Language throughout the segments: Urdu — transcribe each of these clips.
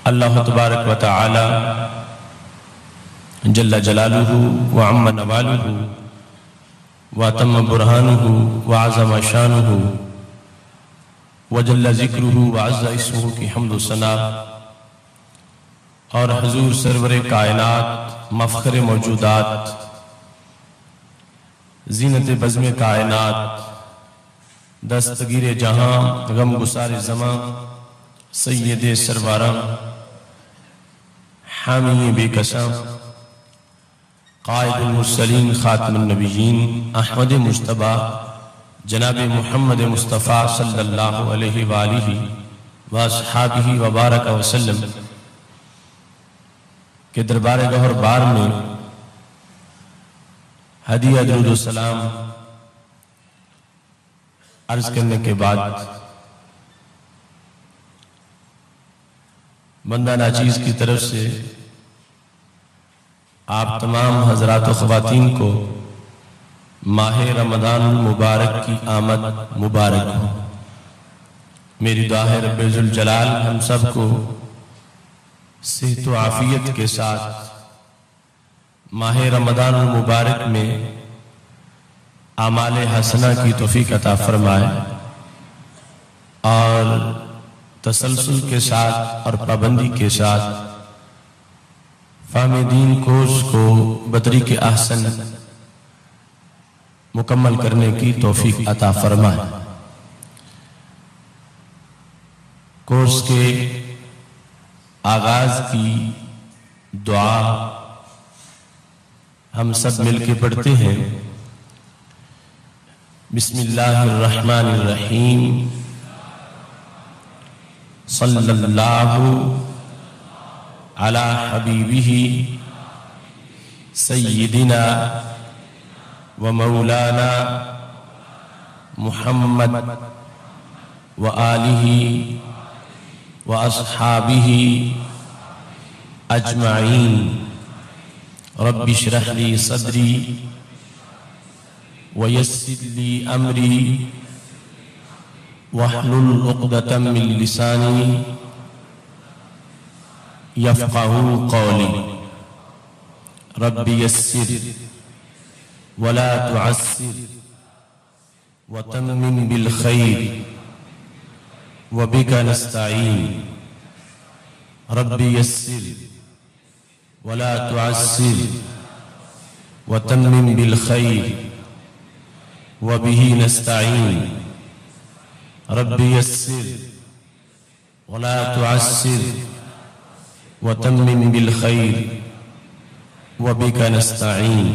اللہ تبارک و تعالی جل جلالہ وعم نوالہ واتم برہانہ وعظم شانہ وجل ذکرہ وعز اسمہ کی حمد و ثنا، اور حضور سرور کائنات مفخر موجودات زینت بزم کائنات دستگیر جہاں غم گسار زمان سید سرواراں حامی بے قسم قائد المرسلین خاتم النبیین احمد مجتبی جناب محمد مصطفیٰ صلی اللہ علیہ وآلہ واصحابہ وبارک وسلم کے دربار گہر بار میں ہدیہ درود و سلام عرض کرنے کے بعد بندہ ناچیز کی طرف سے آپ تمام حضرات و خواتین کو ماہ رمضان المبارک کی آمد مبارک ہو۔ میری دعا ہے رب ذوالجلال ہم سب کو صحت و عافیت کے ساتھ ماہ رمضان المبارک میں اعمال حسنہ کی توفیق عطا فرمائے، اور تسلسل کے ساتھ اور پابندی کے ساتھ فہم دین کورس کو بطریق احسن مکمل کرنے کی توفیق عطا فرمائے۔ کورس کے آغاز کی دعا ہم سب مل کے پڑھتے ہیں۔ بسم اللہ الرحمن الرحیم، صلی اللہ علی حبیبہ سیدنا و مولانا محمد و آلہ و اصحابہ اجمعین۔ رب اشرح لی صدری ویسر لی امری واحلل عقدۃ من لسانی یفقہوا قولی۔ رب یسر ولا تعسر وتمم بالخیر وبک نستعین۔ رب یسر ولا تعسر وتمم بالخیر وبہ نستعین۔ رب یسر ولا تعسر وتمم بالخیر وبک نستعین۔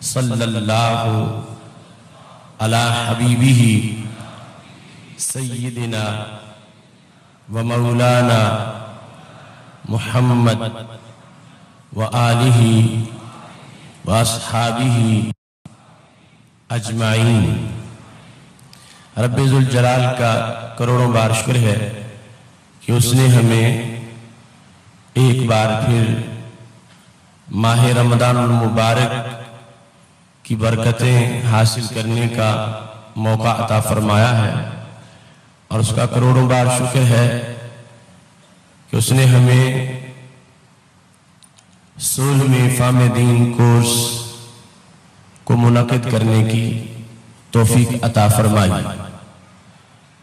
صلی اللہ علی حبیبہ سیدنا و مولانا محمد و آلہ و اصحابہ اجمعین۔ رب ذوالجلال کا کروڑوں بار شکر ہے کہ اس نے ہمیں ایک بار پھر ماہ رمضان المبارک کی برکتیں حاصل کرنے کا موقع عطا فرمایا ہے، اور اس کا کروڑوں بار شکر ہے کہ اس نے ہمیں 16ویں فہم دین کورس کو منعقد کرنے کی توفیق عطا فرمائی۔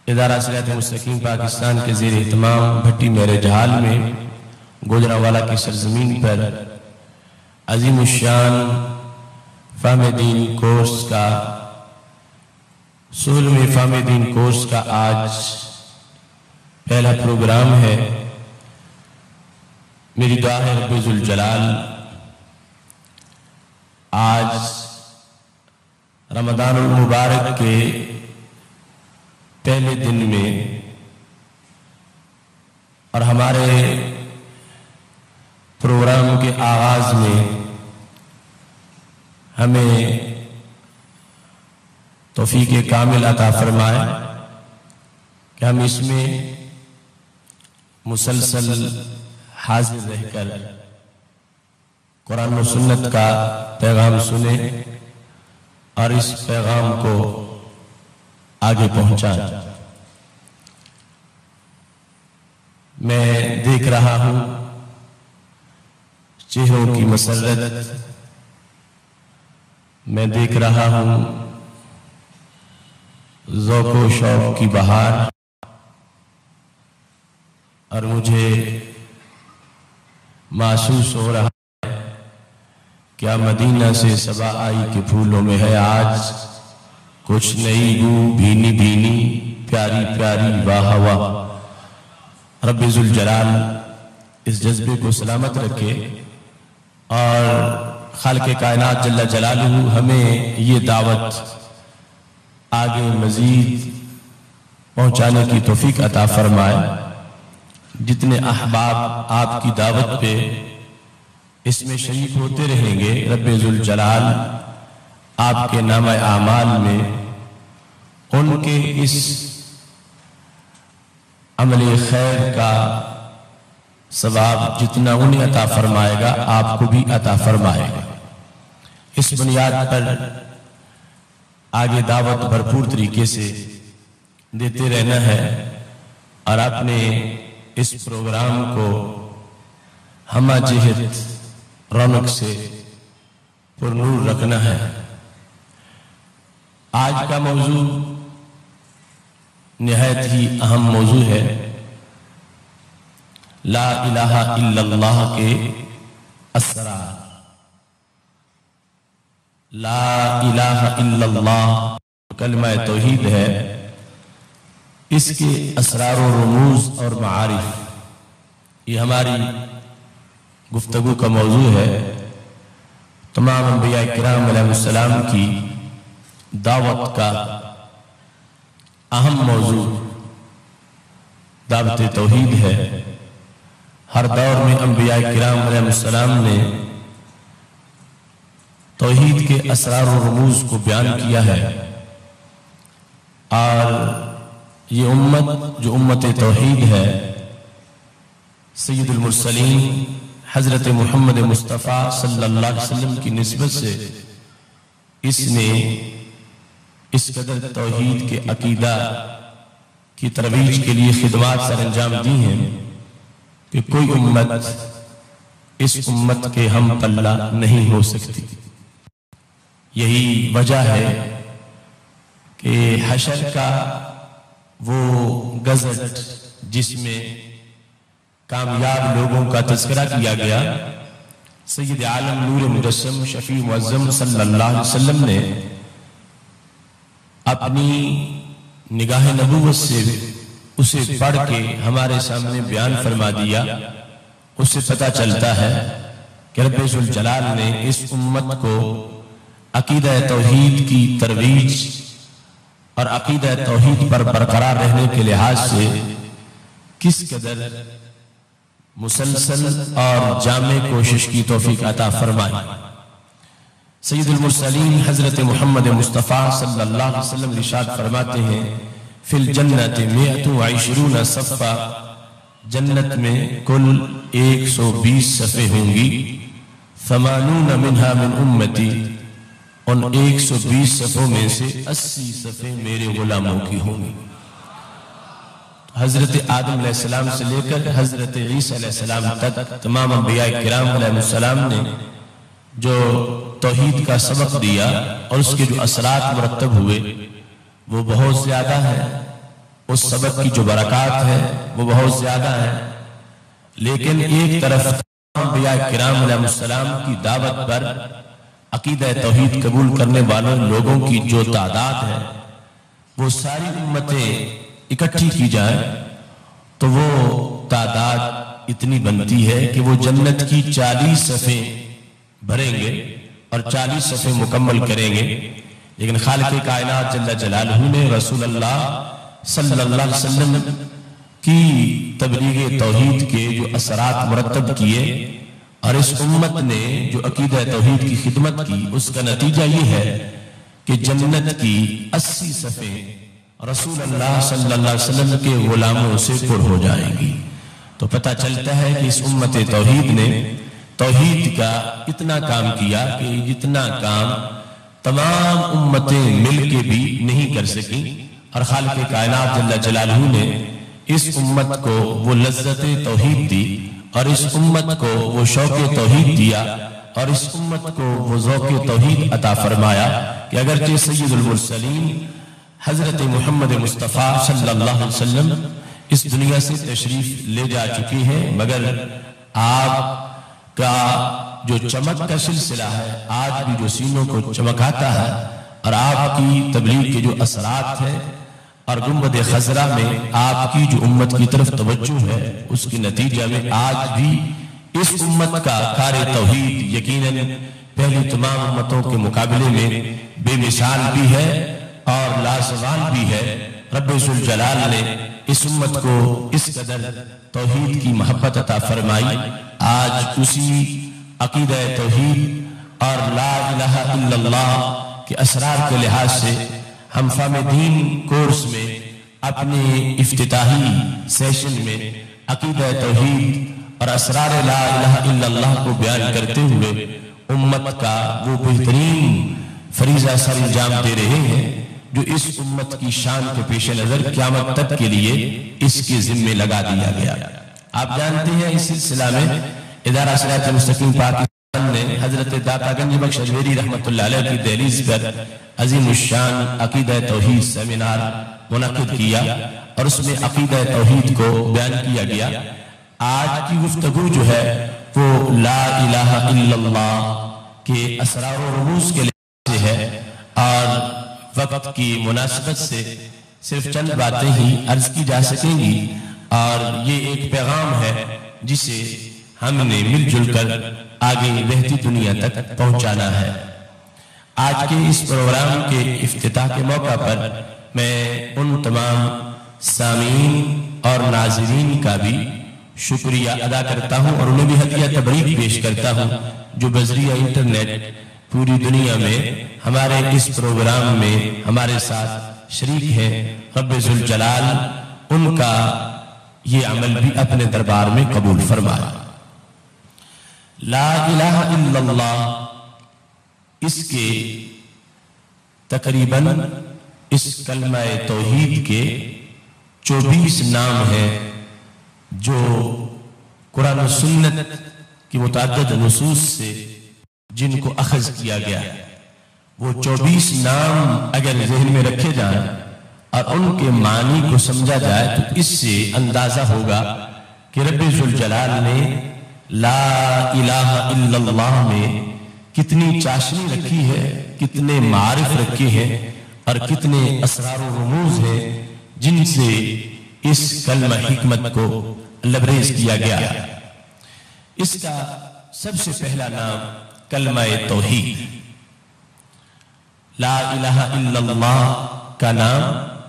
ادارہ صراط مستقیم پاکستان کے زیر اہتمام بھٹی میرے جہال میں گوجرانوالہ کی سرزمین پر عظیم الشان فہم دین کورس کا 16ویں فہم دین کورس کا آج پہلا پروگرام ہے۔ میری دعا ہے رب ذوالجلال آج رمضان المبارک کے پہلے دن میں اور ہمارے پروگرام کے آغاز میں ہمیں توفیق کامل عطا فرمائے کہ ہم اس میں مسلسل حاضر رہ کر قرآن و سنت کا پیغام سنیں اور اس پیغام کو آگے پہنچائیں۔ میں دیکھ رہا ہوں چہروں کی مسرت، میں دیکھ رہا ہوں ذوق و شوق کی بہار، اور مجھے محسوس ہو رہا ہے کیا مدینہ سے صبا آئی کے پھولوں میں ہے آج کچھ نئی بو، بھینی بھینی پیاری پیاری واہ واہ۔ رب ذوالجلال اس جذبے کو سلامت رکھے اور خالق کائنات جل جلالہ ہمیں یہ دعوت آگے مزید پہنچانے کی توفیق عطا فرمائے۔ جتنے احباب آپ کی دعوت پہ اس میں شریک ہوتے رہیں گے، رب ذوالجلال آپ کے نامہ اعمال میں ان کے اس عمل خیر کا ثواب جتنا انہیں عطا فرمائے گا آپ کو بھی عطا فرمائے گا۔ اس بنیاد پر آگے دعوت بھرپور طریقے سے دیتے رہنا ہے اور اپنے اس پروگرام کو ہمہ جہت رونق سے پرنور رکھنا ہے۔ آج کا موضوع نہایت ہی اہم موضوع ہے، لا الہ الا اللہ کے اسرار۔ لا الہ الا اللہ کلمہ توحید ہے، اس کے اسرار و رموز اور معارف یہ ہماری گفتگو کا موضوع ہے۔ تمام انبیاء کرام علیہ السلام کی دعوت کا اہم موضوع دعوت توحید ہے۔ ہر دور میں انبیاء کرام علیہ السلام نے توحید کے اسرار و رموز کو بیان کیا ہے، اور یہ امت جو امت توحید ہے، سید المرسلین حضرت محمد مصطفیٰ صلی اللہ علیہ وسلم کی نسبت سے اس نے اس قدر توحید کے عقیدہ کی ترویج کے لیے خدمات سر انجام دی ہیں کہ کوئی امت اس امت کے ہم پلہ نہیں ہو سکتی۔ یہی وجہ ہے کہ حشر کا وہ گزٹ جس میں کامیاب لوگوں کا تذکرہ کیا گیا، سید عالم نور مجسم شفیع معظم صلی اللہ علیہ وسلم نے اپنی نگاہ نبوت سے اسے پڑھ کے ہمارے سامنے بیان فرما دیا۔ اس سے پتہ چلتا ہے کہ رب ذوالجلال نے اس امت کو عقیدہ توحید کی ترویج اور عقیدہ توحید پر برقرار رہنے کے لحاظ سے کس قدر مسلسل اور جامع کوشش کی توفیق عطا فرمائی۔ سید المرسلین حضرت محمد مصطفیٰ صلی اللہ علیہ وسلم ارشاد فرماتے ہیں، فی الجنت 120 صفحہ، جنت میں کل 120 صفحے ہوں گی، 80 منہا من امتی، ان 120 صفحوں میں سے 80 صفحے میرے غلاموں کی ہوں گی۔ حضرت آدم علیہ السلام سے لے کر حضرت عیسیٰ علیہ السلام تک تمام انبیاء کرام علیہ السلام نے جو توحید کا سبق دیا اور اس کے جو اثرات مرتب ہوئے وہ بہت زیادہ ہے، اس سبق کی جو برکات ہے وہ بہت زیادہ ہے، لیکن ایک طرف انبیاء کرام علیہ السلام کی دعوت پر عقیدہ توحید قبول کرنے والوں لوگوں کی جو تعداد ہے وہ ساری امتیں اکٹھی کی جائیں تو وہ تعداد اتنی بنتی ہے کہ وہ جنت کی 40 صفحے بھریں گے اور 40 صفحے مکمل کریں گے۔ لیکن خالق کائنات جل جلالہ نے رسول اللہ صلی اللہ علیہ وسلم کی تبلیغ توحید کے جو اثرات مرتب کیے اور اس امت نے جو عقیدہ توحید کی خدمت کی، اس کا نتیجہ یہ ہے کہ جنت کی 80 صفحے رسول اللہ صلی اللہ علیہ وسلم کے غلاموں سے پر ہو جائے گی۔ تو پتہ چلتا ہے کہ اس امت توحید نے توحید کا اتنا کام کیا کہ جتنا کام تمام امتیں مل کے بھی نہیں کر سکیں، اور خالق کائنات جل جلالہ نے اس امت کو وہ لذت توحید دی اور اس امت کو وہ شوق توحید دیا اور اس امت کو وہ ذوق توحید عطا فرمایا کہ اگرچہ سید المرسلین حضرت محمد مصطفیٰ صلی اللہ علیہ وسلم اس دنیا سے تشریف لے جا چکی ہیں، مگر آپ کا جو چمک کا سلسلہ ہے آج بھی جو سینوں کو چمکاتا ہے اور آپ کی تبلیغ کے جو اثرات ہیں اور گنبد خضرا میں آپ کی جو امت کی طرف توجہ ہے اس کی نتیجہ میں آج بھی اس امت کا کار توحید یقیناً پہلی تمام امتوں کے مقابلے میں بے مثال بھی ہے اور لازوال بھی ہے۔ رب ذوالجلال نے اس امت کو اس قدر توحید کی محبت عطا فرمائی، آج اسی عقیدہ توحید اور لا الہ الا اللہ کے اسرار کے لحاظ سے ہم فہم دین کورس میں اپنے افتتاحی سیشن میں عقیدہ توحید اور اسرار لا الہ الا اللہ کو بیان کرتے ہوئے امت کا وہ بہترین فریضہ سر انجام دے رہے ہیں جو اس امت کی شان کے پیش نظر قیامت تک کے لیے اس کے ذمے لگا دیا گیا۔ آپ جانتے ہیں اس سلسلہ میں ادارہ صراط مستقیم پاکستان نے حضرت داتا گنج بخش اجمیری رحمۃ اللہ علیہ کی دہلیز پر عظیم الشان عقیدہ توحید سیمینار منعقد کیا اور اس میں عقیدہ توحید کو بیان کیا گیا۔ آج کی گفتگو جو ہے وہ لا الہ الا اللہ کے اسرار و رموز کے لحاظ سے ہے اور وقت کی مناسبت سے صرف چند باتیں ہی عرض کی جا سکیں گی اور یہ ایک پیغام ہے جسے ہم نے مل جل کر آگے بہتی دنیا تک پہنچانا ہے۔ آج کے اس پروگرام کے افتتاح کے موقع پر میں ان تمام سامعین اور ناظرین کا بھی شکریہ ادا کرتا ہوں اور انہیں بھی ہدیہ تبریک پیش کرتا ہوں جو بذریعہ انٹرنیٹ پوری دنیا میں ہمارے اس پروگرام میں ہمارے ساتھ شریک ہیں۔ رب ذوالجلال ان کا یہ عمل بھی اپنے دربار میں قبول فرمائے۔ لا الہ الا اللہ اس کے تقریباً اس کلمہ توحید کے 24 نام ہیں جو قرآن و سنت کی متعدد نصوص سے جن کو اخذ کیا گیا ہے۔ وہ 24 نام اگر ذہن میں رکھے جائیں اور ان کے معنی کو سمجھا جائے تو اس سے اندازہ ہوگا کہ رب ذوالجلال نے لا الہ الا اللہ میں کتنی چاشنی رکھی ہے، کتنے معارف رکھے ہیں اور کتنے اسرار و رموز ہیں جن سے اس کلمہ حکمت کو لبریز کیا گیا۔ اس کا سب سے پہلا نام کلمہ توحید، لا الہ الا اللہ کا نام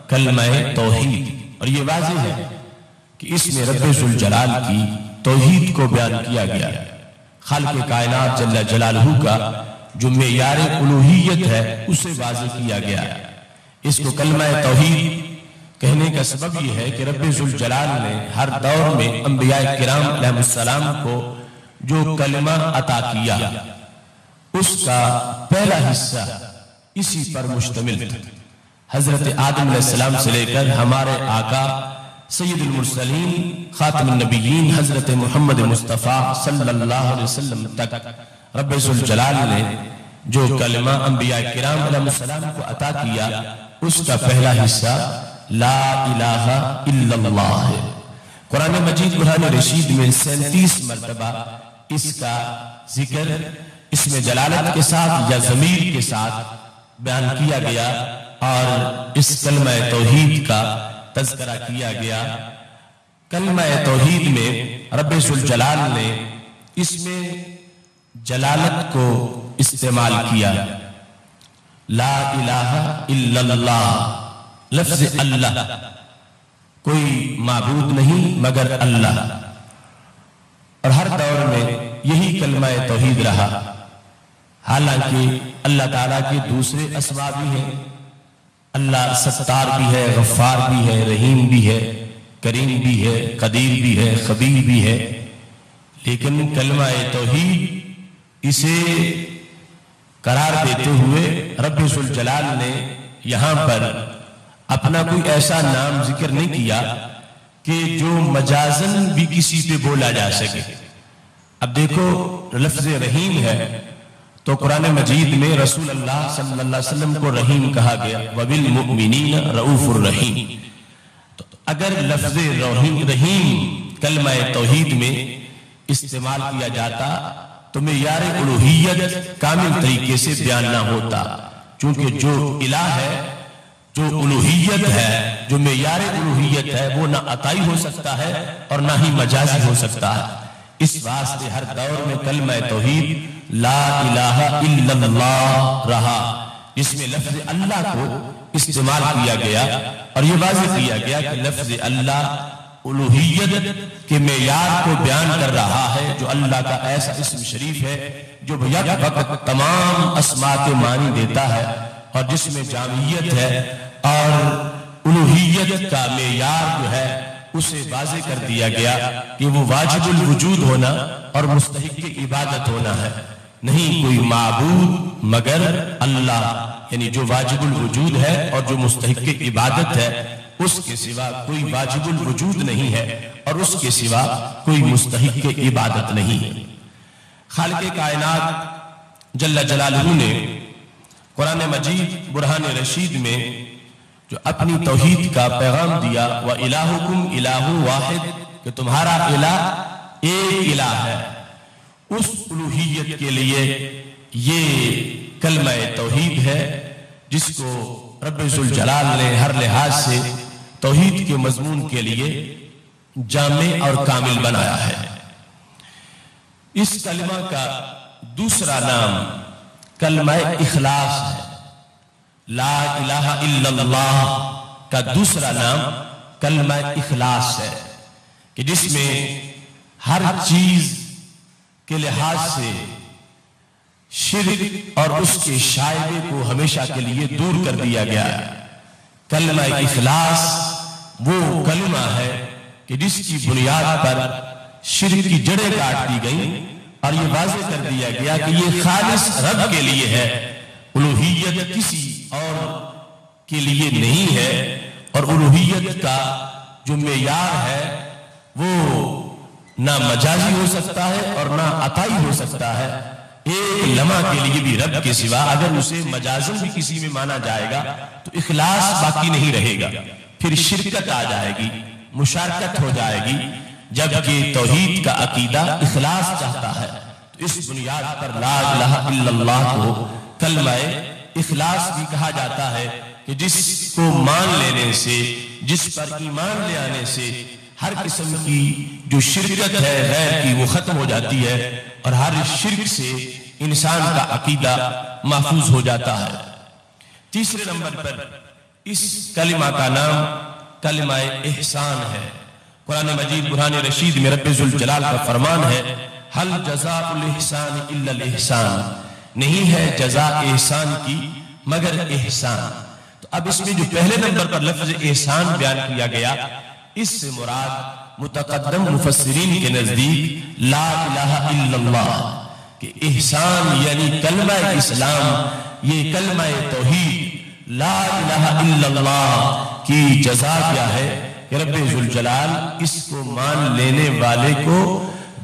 کلمہ توحید، اور یہ واضح ہے کہ اس میں رب ذوالجلال کی توحید کو بیان کیا گیا۔ خالق کائنات جل جلالہ کا جو معیار الوہیت ہے اسے واضح کیا گیا۔ اس کو کلمہ توحید کہنے کا سبب یہ ہے کہ رب ذوالجلال نے ہر دور میں انبیاء کرام علیہ السلام کو جو کلمہ عطا کیا اس کا پہلا حصہ اسی پر مشتمل تھا۔ حضرت آدم علیہ السلام سے لے کر ہمارے آقا سید المرسلین خاتم النبیین حضرت محمد مصطفیٰ صلی اللہ علیہ وسلم تک رب ذوالجلال نے جو کلمہ انبیاء کرام علیہ السلام کو عطا کیا اس کا پہلا حصہ لا الہ الا اللہ ہے۔ قرآن مجید برہان رشید میں 37 مرتبہ اس کا ذکر اس میں جلالت کے ساتھ یا ضمیر کے ساتھ بیان کیا گیا اور اس کلمہ توحید کا تذکرہ کیا گیا۔ کلمہ توحید میں رب ذوالجلال نے اس میں جلالت کو استعمال کیا، لا الہ الا اللہ، لفظ اللہ، کوئی معبود نہیں مگر اللہ، اور ہر دور میں یہی کلمہ توحید رہا۔ حالانکہ اللہ تعالیٰ کے دوسرے اسماء بھی ہیں، اللہ ستار بھی ہے، غفار بھی ہے، رحیم بھی ہے، کریم بھی ہے، قدیر بھی ہے، خبیر بھی ہے، لیکن کلمہ توحید اسے قرار دیتے ہوئے رب ذوالجلال نے یہاں پر اپنا کوئی ایسا نام ذکر نہیں کیا کہ جو مجازن بھی کسی پہ بولا جا سکے. اب دیکھو لفظ رحیم ہے تو قرآن مجید میں رسول اللہ صلی اللہ علیہ وسلم کو رحیم کہا گیا. وَبِالْمُؤْمِنِينَ رَؤُوفُ الرَّحِيمِ. تو اگر لفظ رحیم کلمہ توحید میں استعمال کیا جاتا تو معیار الوہیت کامل طریقے سے بیان نہ ہوتا، چونکہ جو الہ ہے، جو الوہیت ہے، جو معیار الوہیت ہے، وہ نہ عطائی ہو سکتا ہے اور نہ ہی مجازی ہو سکتا ہے. اس واسطے ہر دور میں کلمہ توحید لا الہ الا اللہ رہا، جس میں لفظ اللہ کو استعمال کیا گیا اور یہ واضح کیا گیا کہ لفظ اللہ الوہیت کے معیار کو بیان کر رہا ہے، جو اللہ کا ایسا اسم شریف ہے جو یک وقت تمام اسماء کے معنی دیتا ہے اور جس میں جامعیت ہے، اور الوہیت کا معیار جو ہے اسے واضح کر دیا گیا کہ وہ واجب الوجود ہونا اور مستحق عبادت ہونا ہے. نہیں کوئی معبود مگر اللہ، یعنی جو واجب الوجود ہے اور جو مستحق عبادت ہے، اس کے سوا کوئی واجب الوجود نہیں ہے اور اس کے سوا کوئی مستحق عبادت نہیں ہے. خالق کائنات جل جلالہ نے قرآن مجید برہان رشید میں جو اپنی توحید کا پیغام دیا، وَإِلَٰهُكُمْ إِلَٰهٌ وَاحِدٌ، کہ تمہارا الہ ایک الہ ہے، اس الوہیت کے لیے یہ کلمہ توحید ہے جس کو رب ذوالجلال نے ہر لحاظ سے توحید کے مضمون کے لیے جامع اور کامل بنایا ہے. اس کلمہ کا دوسرا نام کلمہ اخلاص ہے. لا الہ الا اللہ کا دوسرا نام کلمہ اخلاص ہے، کہ جس میں ہر چیز کے لحاظ سے شرک اور اس کے شائبے کو ہمیشہ کے لیے دور کر دیا گیا ہے. کلمہ اخلاص وہ کلمہ ہے کہ جس کی بنیاد پر شرک کی جڑیں کاٹ دی گئیں اور یہ واضح کر دیا گیا کہ یہ خالص رب کے لیے ہے، الوہیت کسی اور کے لیے نہیں ہے. اور الوہیت کا جو معیار ہے وہ نہ مجازی ہو سکتا ہے اور نہ عطائی ہو سکتا ہے. ایک لمحہ کے لیے بھی رب کے سوا اگر اسے مجازن بھی کسی میں مانا جائے گا تو اخلاص باقی نہیں رہے گا، پھر شرکت آ جائے گی، مشارکت ہو جائے گی. جبکہ توحید کا عقیدہ اخلاص چاہتا ہے، تو اس بنیاد پر لا الہ الا اللہ کو کلمہ اخلاص بھی کہا جاتا ہے، کہ جس کو مان لینے سے، جس پر ایمان لے آنے سے ہر قسم کی جو شرکت ہے غیر کی وہ ختم ہو جاتی ہے اور ہر شرک سے انسان کا عقیدہ محفوظ ہو جاتا ہے. تیسرے نمبر پر اس کلمہ کا نام کلمہ احسان ہے. قرآن مجید برہان رشید میں رب ذوالجلال کا فرمان ہے، حل جزاء الاحسان الا الاحسان، نہیں ہے جزا احسان کی مگر احسان. تو اب اس میں جو پہلے نمبر پر لفظ احسان بیان کیا گیا، اس سے مراد متقدم مفسرین کے نزدیک لا الہ الا اللہ، کہ احسان یعنی کلمہ اسلام، یہ کلمہ توحید لا الہ الا اللہ کی جزا کیا ہے کہ رب ذوالجلال اس کو مان لینے والے کو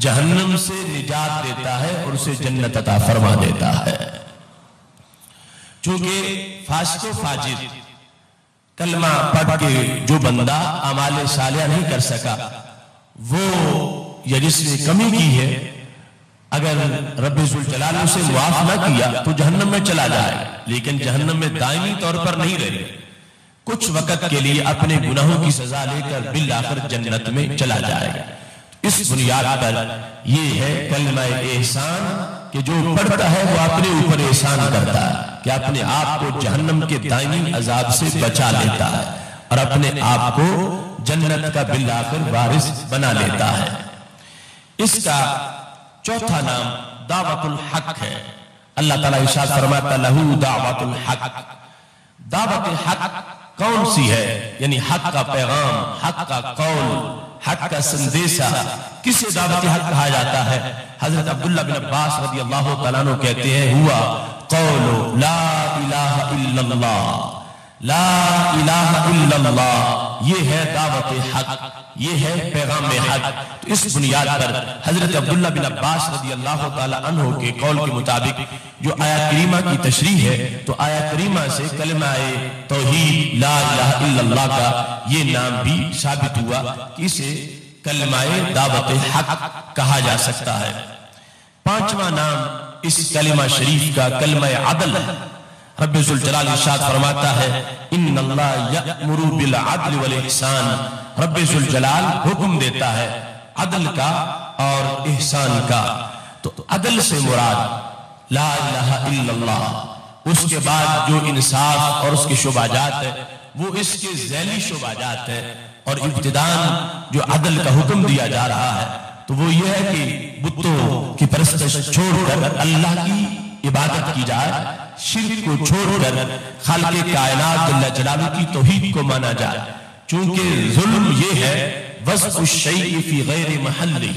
جہنم سے نجات دیتا ہے اور اسے جنت عطا فرما دیتا ہے. چونکہ فاسق و فاجر کلمہ پڑھ کے جو بندہ اعمال صالحہ نہیں کر سکا، وہ یا جس نے کمی کی ہے، اگر رب ذوالجلال اسے معاف نہ کیا تو جہنم میں چلا جائے، لیکن جہنم میں دائمی طور پر نہیں رہے، کچھ وقت کے لیے اپنے گناہوں کی سزا لے کر بالآخر جنت میں چلا جائے گا. اس بنیاد پر یہ ہے کلمہ احسان کہ جو پڑھتا ہے وہ اپنے اوپر احسان کرتا ہے، کہ اپنے آپ کو جہنم کے دائمی عذاب سے بچا لیتا ہے اور اپنے آپ کو جنت کا بالآخر وارث بنا لیتا ہے. اس کا چوتھا نام دعوت الحق ہے. اللہ تعالیٰ ارشاد فرماتا لہو دعوت الحق. دعوت حق کون سی ہے؟ یعنی حق کا پیغام، حق کا قول، حق کا سندیسہ. کسے دعوت حق کہا جاتا ہے؟ حضرت عبداللہ بن عباس رضی اللہ تعالیٰ عنہ کہتے ہیں ہوا قول لا الہ الا اللہ، لا الہ الا اللہ، یہ ہے دعوت حق، یہ ہے پیغام حق۔ تو اس بنیاد پر حضرت عبداللہ بن عباس رضی اللہ تعالی عنہ کے قول کے مطابق جو آیت کریمہ کی تشریح ہے، تو آیت کریمہ سے کلمہ توحید لا الہ الا اللہ کا یہ نام بھی ثابت ہوا کہ اسے کلمہ دعوت حق کہا جا سکتا ہے۔ پانچواں نام اس کلمہ شریف کا کلمہ عدل ہے۔ رب ذوالجلال ارشاد فرماتا ہے ان اللہ یأمر بالعدل والاحسان، رب ذوالجلال حکم دیتا ہے عدل کا اور احسان کا۔ تو عدل سے مراد لا الہ الا اللہ، اس کے بعد جو انصاف اور اس کے شعبہ جات ہے وہ اس کے ذیلی شعبہ جات ہے، اور ابتداءً جو عدل کا حکم دیا جا رہا ہے تو وہ یہ ہے کہ بتوں کی پرستش چھوڑ کر اللہ کی عبادت کی جائے، شرک کو چھوڑ کر خالق کائنات اللہ جلالہ کی توحید کو مانا جائے، چونکہ ظلم یہ ہے وضع الشیء فی غیر محلہ،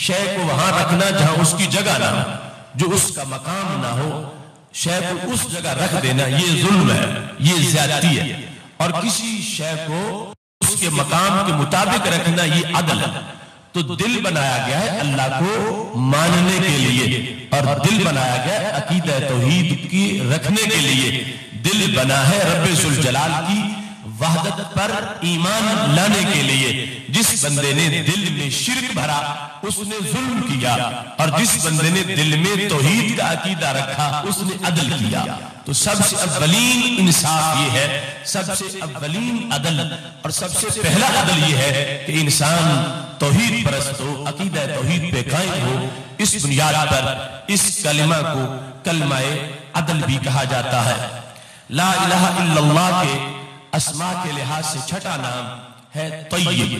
شے کو وہاں رکھنا جہاں اس کی جگہ نہ ہو، جو اس کا مقام نہ ہو، شے کو اس جگہ رکھ دینا یہ ظلم ہے، یہ زیادتی ہے، اور کسی شے کو اس کے مقام کے مطابق رکھنا یہ عدل ہے۔ تو دل بنایا گیا ہے اللہ کو ماننے کے لیے، اور دل بنایا گیا ہے عقیدہ توحید کی رکھنے کے لیے، دل بنا ہے رب ذوالجلال کی وحدت پر ایمان لانے کے لیے۔ جس بندے نے دل میں شرک بھرا اس نے ظلم کیا، اور جس بندے نے دل میں توحید کا عقیدہ رکھا اس نے عدل کیا۔ تو سب سے اولین انصاف یہ ہے، سب سے اولین عدل اور سب سے پہلا عدل یہ ہے کہ انسان توحید پرست ہو، عقیدہ توحید پہ قائم ہو۔ اس بنیاد پر اس کلمہ کو کلمہ عدل بھی کہا جاتا ہے۔ لا الہ الا اللہ کے اسماء کے لحاظ سے چھٹا نام ہے طیب۔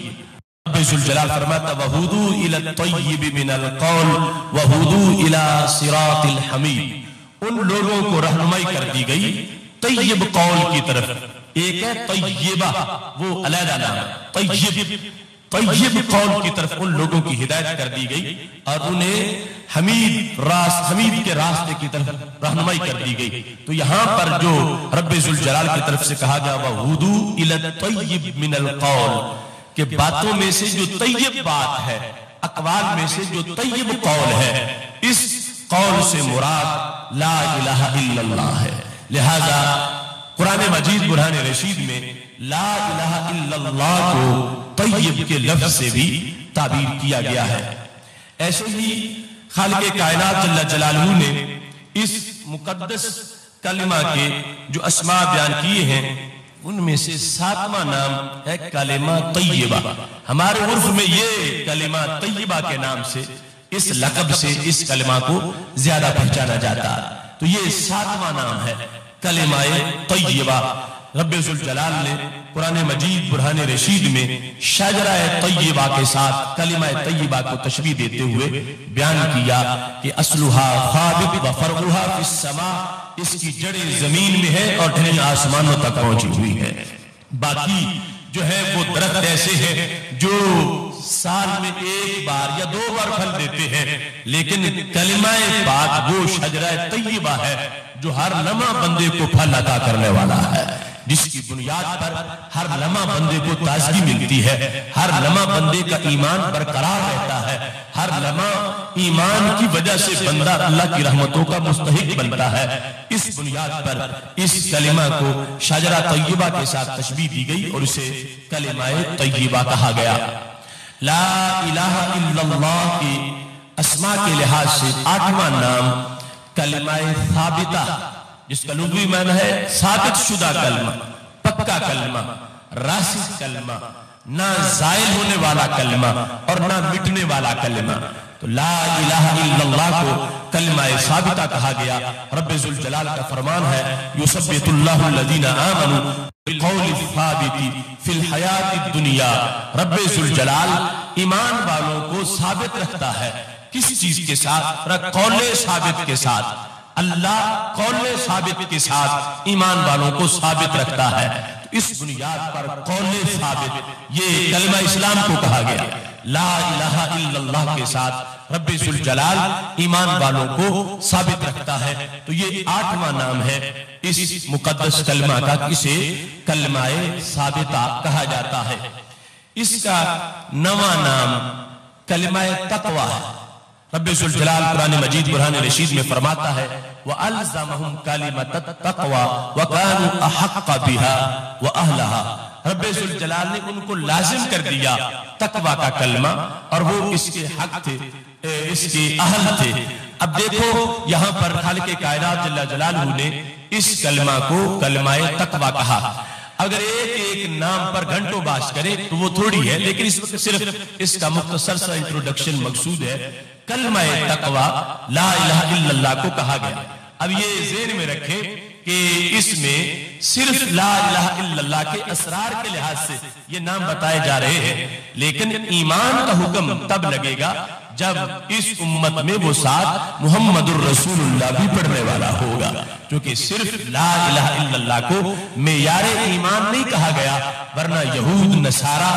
رب ذوالجلال فرماتا وَہُدُوا إِلَى الطَّيِّبِ مِنَ الْقَوْلِ وَہُدُوا إِلَى صِرَاطِ الْحَمِيدِ، ان لوگوں کو رہنمائی کر دی گئی طیب قول کی طرف۔ ایک ہے طیبہ، وہ علیحدہ نام ہے، طیب قول کی طرف ان لوگوں کی ہدایت کر دی گئی، اور انہیں حمید کے راستے کی طرف رہنمائی کر دی گئی۔ تو یہاں پر جو رب ذوالجلال کی طرف سے کہا گیا وَہُدُوا إِلَى الطَّيِّبِ مِنَ الْقَوْلِ، کہ باتوں میں سے جو طیب بات ہے، اقوال میں سے جو طیب قول ہے، اس قول سے مراد لا الہ الا اللہ ہے۔ لہذا قرآن مجید برہان رشید میں لا الہ الا اللہ کو طیب کے لفظ سے بھی تعبیر کیا گیا ہے۔ ایسے ہی خالق کائنات جل جلالہ نے اس مقدس کلمہ کے جو اسماء بیان کیے ہیں ان میں سے ساتواں نام ہے کلمہ طیبہ۔ ہمارے عرف میں یہ کلمہ طیبہ کے نام سے، اس لقب سے اس کلمہ کو زیادہ پہچانا جاتا ہے۔ تو یہ ساتواں نام ہے کلمہ طیبہ۔ رب ذوالجلال نے قرآن مجید برہان رشید میں شجرہ طیبہ کے ساتھ کلمہ طیبہ کو تشبیہ دیتے ہوئے بیان کیا کہ اصلھا ثابت و فرعھا فی السماء، اس کی جڑیں زمین میں ہے اور ڈھنی آسمانوں تک پہنچی ہوئی ہے۔ باقی جو ہے وہ درخت ایسے ہیں جو سال میں ایک بار یا دو بار پھل دیتے ہیں، لیکن کلمہ پاک وہ شجرہ طیبہ ہے جو ہر لمحہ بندے کو پھل عطا کرنے والا ہے، جس کی بنیاد پر ہر لمحہ بندے کو تازگی ملتی ہے، ہر لمحہ بندے کا ایمان برقرار رہتا ہے، ہر لمحہ ایمان کی وجہ سے بندہ اللہ کی رحمتوں کا مستحق بنتا ہے۔ اس بنیاد پر اس کلمہ کو شجرہ طیبہ کے ساتھ تشبیہ دی گئی اور اسے کلمہ طیبہ کہا گیا۔ لا الہ الا اللہ کی اسماء کے لحاظ سے آٹھواں نام کلمہ ثابتہ، جس کا لغوی معنی ہے ثابت شدہ کلمہ، پکا کلمہ، راسخ کلمہ، نہ زائل ہونے والا کلمہ اور نہ مٹنے والا کلمہ۔ تو لا الہ الا اللہ کو کلمہ ثابتہ کہا گیا۔ رب ذوالجلال کا فرمان ہے یثبت اللہ الذین آمنوا بالقول الثابت فی الحیات الدنیا۔ رب ذوالجلال ایمان والوں کو ثابت رکھتا ہے، کس چیز کے ساتھ؟ قول ثابت کے ساتھ۔ اللہ قول ثابت کے ساتھ ایمان والوں کو ثابت رکھتا ہے۔ اس بنیاد پر قول ثابت یہ کلمہ اسلام کو کہا گیا۔ لا الہ الا اللہ کے ساتھ رب ذوالجلال ایمان والوں کو ثابت رکھتا ہے۔ تو یہ 8واں نام ہے اس مقدس کلمہ کا، کسے کلمہ ثابتہ کہا جاتا ہے۔ اس کا 9واں نام کلمہ تقویٰ ہے۔ رب ذوالجلال قرآن مجید برہان رشید میں فرماتا ہے وَأَلْزَمَهُمْ كَلِمَةَ التَّقْوَى وَكَانُوا أَحَقَّ بِهَا وَأَهْلَهَا۔ رب ذوالجلال نے ان کو لازم کر دیا تقویٰ کا کلمہ، اور وہ اس کے حق تھے، اس کے اہل تھے۔ اب دیکھو یہاں پر خالق کائنات جل جلالہ نے اس کلمہ کو کلمہ تقویٰ کہا۔ اگر ایک نام پر گھنٹوں بحث کرے تو وہ تھوڑی ہے، لیکن اس وقت صرف اس کا مختصر سا انٹروڈکشن مقصود ہے۔ کلمہ تقویٰ لا الہ الا اللہ کو کہا گیا۔ اب یہ ذہن میں رکھیں کہ اس میں صرف لا الہ الا اللہ کے اسرار کے لحاظ سے یہ نام بتائے جا رہے ہیں، لیکن ایمان کا حکم تب لگے گا جب اس امت میں وہ ساتھ محمد الرسول اللہ بھی پڑھنے والا ہوگا، کیونکہ صرف لا الہ الا اللہ کو معیار ایمان نہیں کہا گیا، ورنہ یہود نصارہ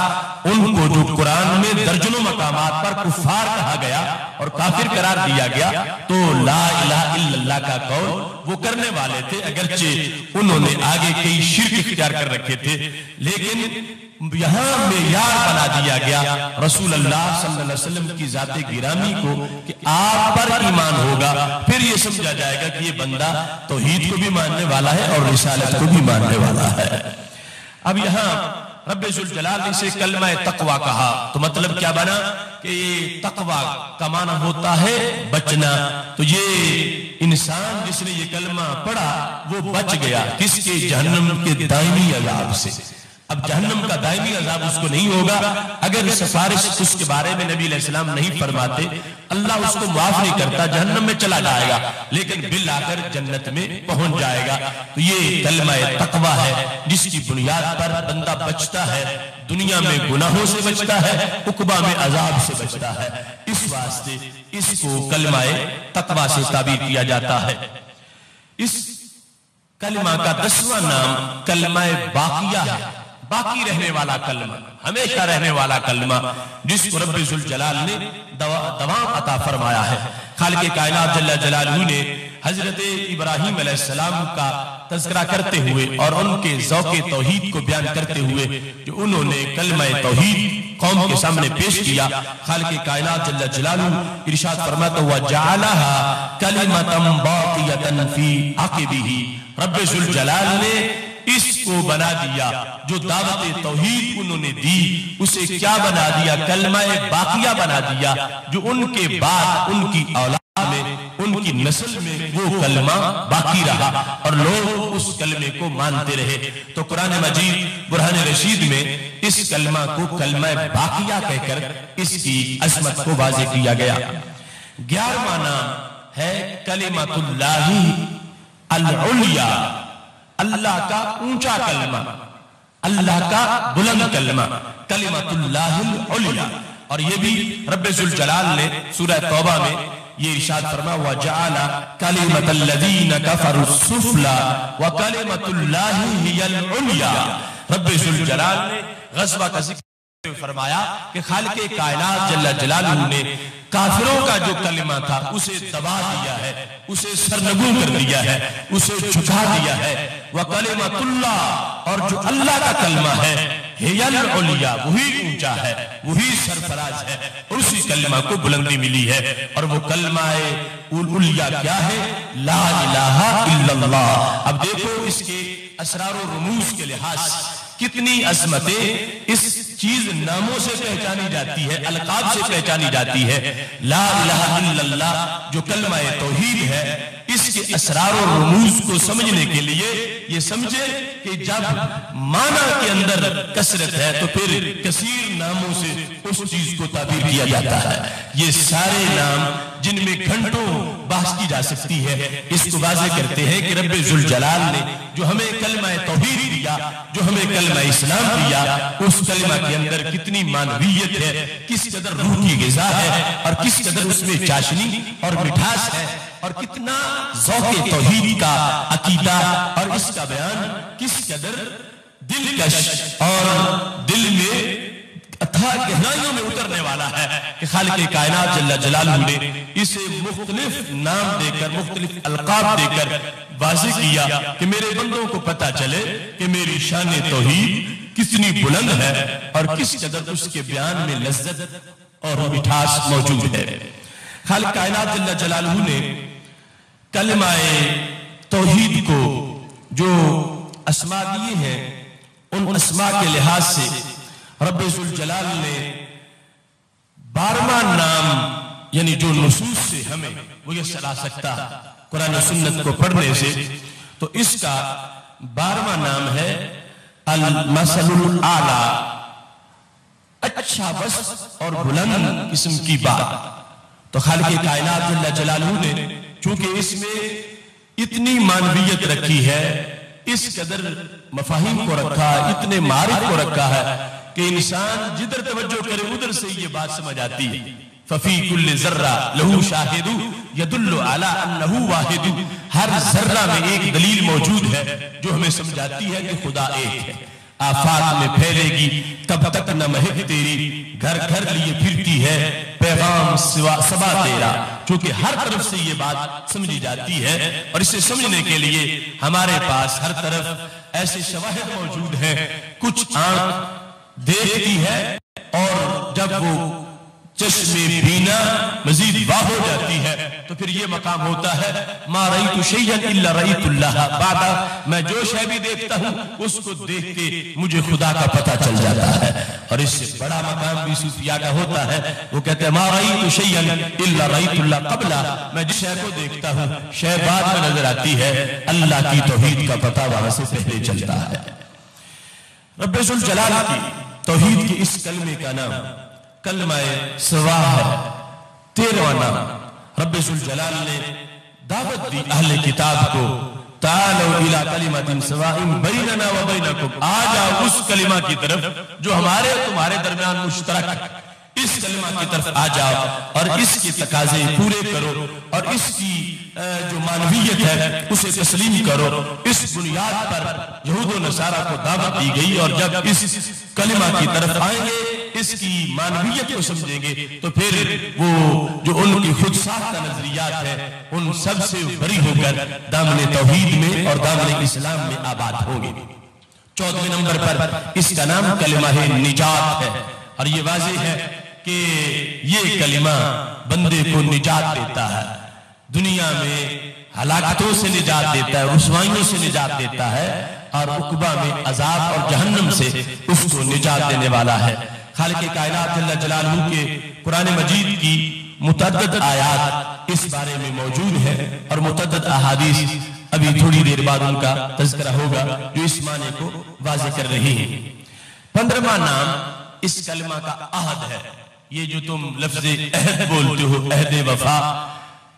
ان کو جو قرآن میں درجنوں مقامات پر کفار کہا گیا اور کافر قرار دیا گیا، تو لا الہ الا اللہ کا قول وہ کرنے والے تھے، اگرچہ انہوں نے آگے کئی شرک اختیار کر رکھے تھے، لیکن یہاں معیار بنا دیا گیا رسول اللہ صلی اللہ علیہ وسلم کی ذات گرامی کو کہ آپ پر ایمان ہوگا، پھر یہ سمجھا جائے گا کہ یہ بندہ توحید کو بھی ماننے والا ہے اور رسالت کو بھی ماننے والا ہے۔ اب یہاں رب ذوالجلال نے اسے کلمہ تقویٰ کہا، تو مطلب کیا بنا کہ یہ تقویٰ کا معنی ہوتا ہے بچنا۔ تو یہ انسان جس نے یہ کلمہ پڑھا وہ بچ گیا، کس کے؟ جہنم کے دائمی عذاب سے۔ اب جہنم کا دائمی عذاب اس کو نہیں ہوگا اگر سفارش اس کے بارے میں نبی علیہ السلام نہیں فرماتے، اللہ اس کو معاف نہیں کرتا، جہنم میں چلا جائے گا، لیکن بالآخر جنت میں پہنچ جائے گا۔ تو یہ کلمہ تقویٰ ہے جس کی بنیاد پر بندہ بچتا ہے، دنیا میں گناہوں سے بچتا ہے، عقبہ میں عذاب سے بچتا ہے۔ اس واسطے اس کو کلمہ تقویٰ سے تعبیر کیا جاتا ہے۔ اس کلمہ کا 10واں نام کلمہ باقیہ ہے، باقی رہنے والا کلمہ، ہمیشہ رہنے والا کلمہ، جس کو رب ذوالجلال نے دوام عطا فرمایا ہے۔ خالق کائنات جل جلالہ نے حضرت ابراہیم علیہ السلام کا تذکرہ کرتے ہوئے اور ان کے ذوق توحید کو بیان کرتے ہوئے جو انہوں نے کلمہ توحید قوم کے سامنے پیش کیا، خالق کائنات جل جلالہ ارشاد فرماتا ہوا وَجَعَلَهَا كَلِمَةً بَاقِيَةً فِي عَقِبِهِ۔ رب ذوالجلال نے اس کو بنا دیا، جو دعوت توحید انہوں نے دی اسے کیا بنا دیا؟ کلمہ باقیہ بنا دیا، جو ان کے بعد ان کی اولاد میں، ان کی نسل میں وہ کلمہ باقی رہا اور لوگ اس کلمے کو مانتے رہے۔ تو قرآن مجید برہان رشید میں اس کلمہ کو کلمہ باقیہ کہہ کر اس کی عظمت کو واضح کیا گیا۔ 11واں نام ہے کلمۃ اللہ العلیٰ، اللہ کا اونچا کلمہ، اللہ کا بلند کلمہ، کلمۃ اللہ العلیٰ۔ اور یہ بھی رب ذوالجلال نے سورہ توبہ میں یہ ارشاد فرما وَجَعَلَ كَلِمَةَ الَّذِينَ كَفَرُوا السُّفْلَىٰ وَكَلِمَةُ اللَّهِ هِيَ الْعُلْيَا۔ رب ذوالجلال نے غزوہ کا ذکر فرمایا کہ خالق کائنات جل جلالہ نے کافروں کا جو کلمہ تھا اسے دبا دیا ہے، اسے سرنگوں کر دیا ہے، اسے جھکا دیا ہے۔ وَكَلِمَةُ اللَّهِ، اور جو اللہ کا کلمہ ہے هِيَ الْعُلْيَا، وہی اونچا ہے، وہی سرفراز ہے، اور اسی کلمہ کو بلندی ملی ہے۔ اور وہ کلمہ العلیٰ کیا ہے؟ لا الہ الا اللہ۔ اب دیکھو اس کے اسرار و رموز کے لحاظ کتنی عظمتیں اس چیز ناموں سے پہچانی جاتی ہے، القاب سے پہچانی جاتی ہے۔ لا الہ الا اللہ جو کلمہ توحید ہے، اس کے اسرار و رموز کو سمجھنے کے لیے یہ سمجھے کہ جب معنی کے اندر کثرت ہے تو پھر کثیر ناموں سے اس چیز کو تعبیر کیا جاتا ہے۔ یہ سارے نام جن میں گھنٹوں بحث کی جا سکتی ہے، اس کو واضح کرتے ہیں کہ رب ذوالجلال نے جو ہمیں کلمہ توحید دیا، جو ہمیں کلمہ اسلام دیا، اس کلمہ کے اندر کتنی معنویت ہے، کس قدر روح کی غذا ہے، اور کس قدر اس میں چاشنی اور مٹھاس ہے، اور کتنا ذوق توحید کا عقیدہ اور اس کا بیان کس قدر دلکش اور دل میں گہرائیوں میں اترنے والا ہے کہ خالق کائنات جل جلالہ نے اسے مختلف نام دے کر، مختلف القاب دے کر واضح کیا کہ میرے بندوں کو پتہ چلے کہ میری شان توحید کتنی بلند ہے اور کس قدر اس کے بیان میں لذت اور مٹھاس موجود ہے۔ خالق کائنات جل جلالہ نے کلمہ توحید کو جو اسماء دیے ہیں، ان اسماء کے لحاظ سے رب ذوالجلال نے 12واں نام یعنی جو نصوص سے ہمیں میسر آ سکتا قرآن و سنت کو پڑھنے سے، تو اس کا 12واں نام ہے المثل الاعلی، اچھا وصف اور بلند قسم کی بات۔ تو خالق کائنات جل جلالہ نے چونکہ اس میں اتنی معنویت رکھی ہے، اس قدر مفاہیم کو رکھا، اتنے معارف کو رکھا ہے کہ انسان جدھر توجہ کرے ادھر سے یہ بات سمجھ آتی ہے۔ ففی کل ذرہ لہو شاہد یدل علی انہ واحد، ہر ذرہ میں ایک دلیل موجود ہے جو ہمیں سمجھاتی ہے کہ خدا ایک ہے۔ آفات میں پھیلے گی تب تک نہ مہک تیری، گھر گھر لیے پھرتی ہے پیغام سبا تیرا، چونکہ ہر طرف سے یہ بات سمجھی جاتی ہے، اور اسے سمجھنے کے لیے ہمارے پاس ہر طرف ایسے شواہد موجود ہیں۔ کچھ آنکھ دیکھتی ہے اور جب وہ چشم بینا مزید واہ ہو جاتی ہے تو پھر یہ مقام ہوتا ہے ما رأیت شیئا الا رأیت اللہ، بعد میں جو شے بھی دیکھتا ہوں اس کو دیکھ کے مجھے خدا کا پتہ چل جاتا ہے۔ اور اس سے بڑا مقام بھی صوفیاء کا ہوتا ہے، وہ کہتے ہیں ما رأیت شیئا الا رأیت اللہ قبل، میں جس شے کو دیکھتا ہوں شے بعد میں نظر آتی ہے، اللہ کی توحید کا پتہ وہاں سے پہلے چلتا ہے۔ رب ذوالجلال کی توحید کے اس کلمے کا نام کلمہ سوا ہے، 13واں نام۔ رب ذوالجلال نے دعوت دی اہل کتاب کو، تعالوا الی کلمۃ سواء بیننا و بینکم، آ جاؤ اس کلمہ کی طرف جو ہمارے اور تمہارے درمیان مشترک ہے، اس کلمہ کی طرف آ جاؤ اور اس کے تقاضے پورے کرو اور اس کی جو معنویت ہے اسے تسلیم کرو۔ اس بنیاد پر یہود و نصارہ کو دعوت دی گئی، اور جب اس کلمہ کی طرف آئیں گے، اس کی معنویت کو سمجھیں گے، تو پھر وہ جو ان کی خود ساختہ نظریات ہیں ان سب سے بری ہو کر دامن توحید میں اور دامن اسلام میں آباد ہوں گے۔ 14ویں نمبر پر اس کا نام کلمہ نجات ہے، اور یہ واضح ہے کہ یہ کلمہ بندے کو نجات دیتا ہے، دنیا میں ہلاکتوں سے نجات دیتا ہے، رسوائیوں سے نجات دیتا ہے، اور عقبہ میں عذاب اور جہنم سے اس کو نجات دینے والا ہے۔ خالق کائنات جل جلالہ کے قرآن مجید کی متعدد آیات اس بارے میں موجود ہے، اور متعدد احادیث ابھی تھوڑی دیر بعد ان کا تذکرہ ہوگا جو اس معنی کو واضح کر رہی ہیں۔ 15واں نام اس کلمہ کا عہد ہے، یہ جو تم لفظ عہد بولتے ہو، عہد وفا،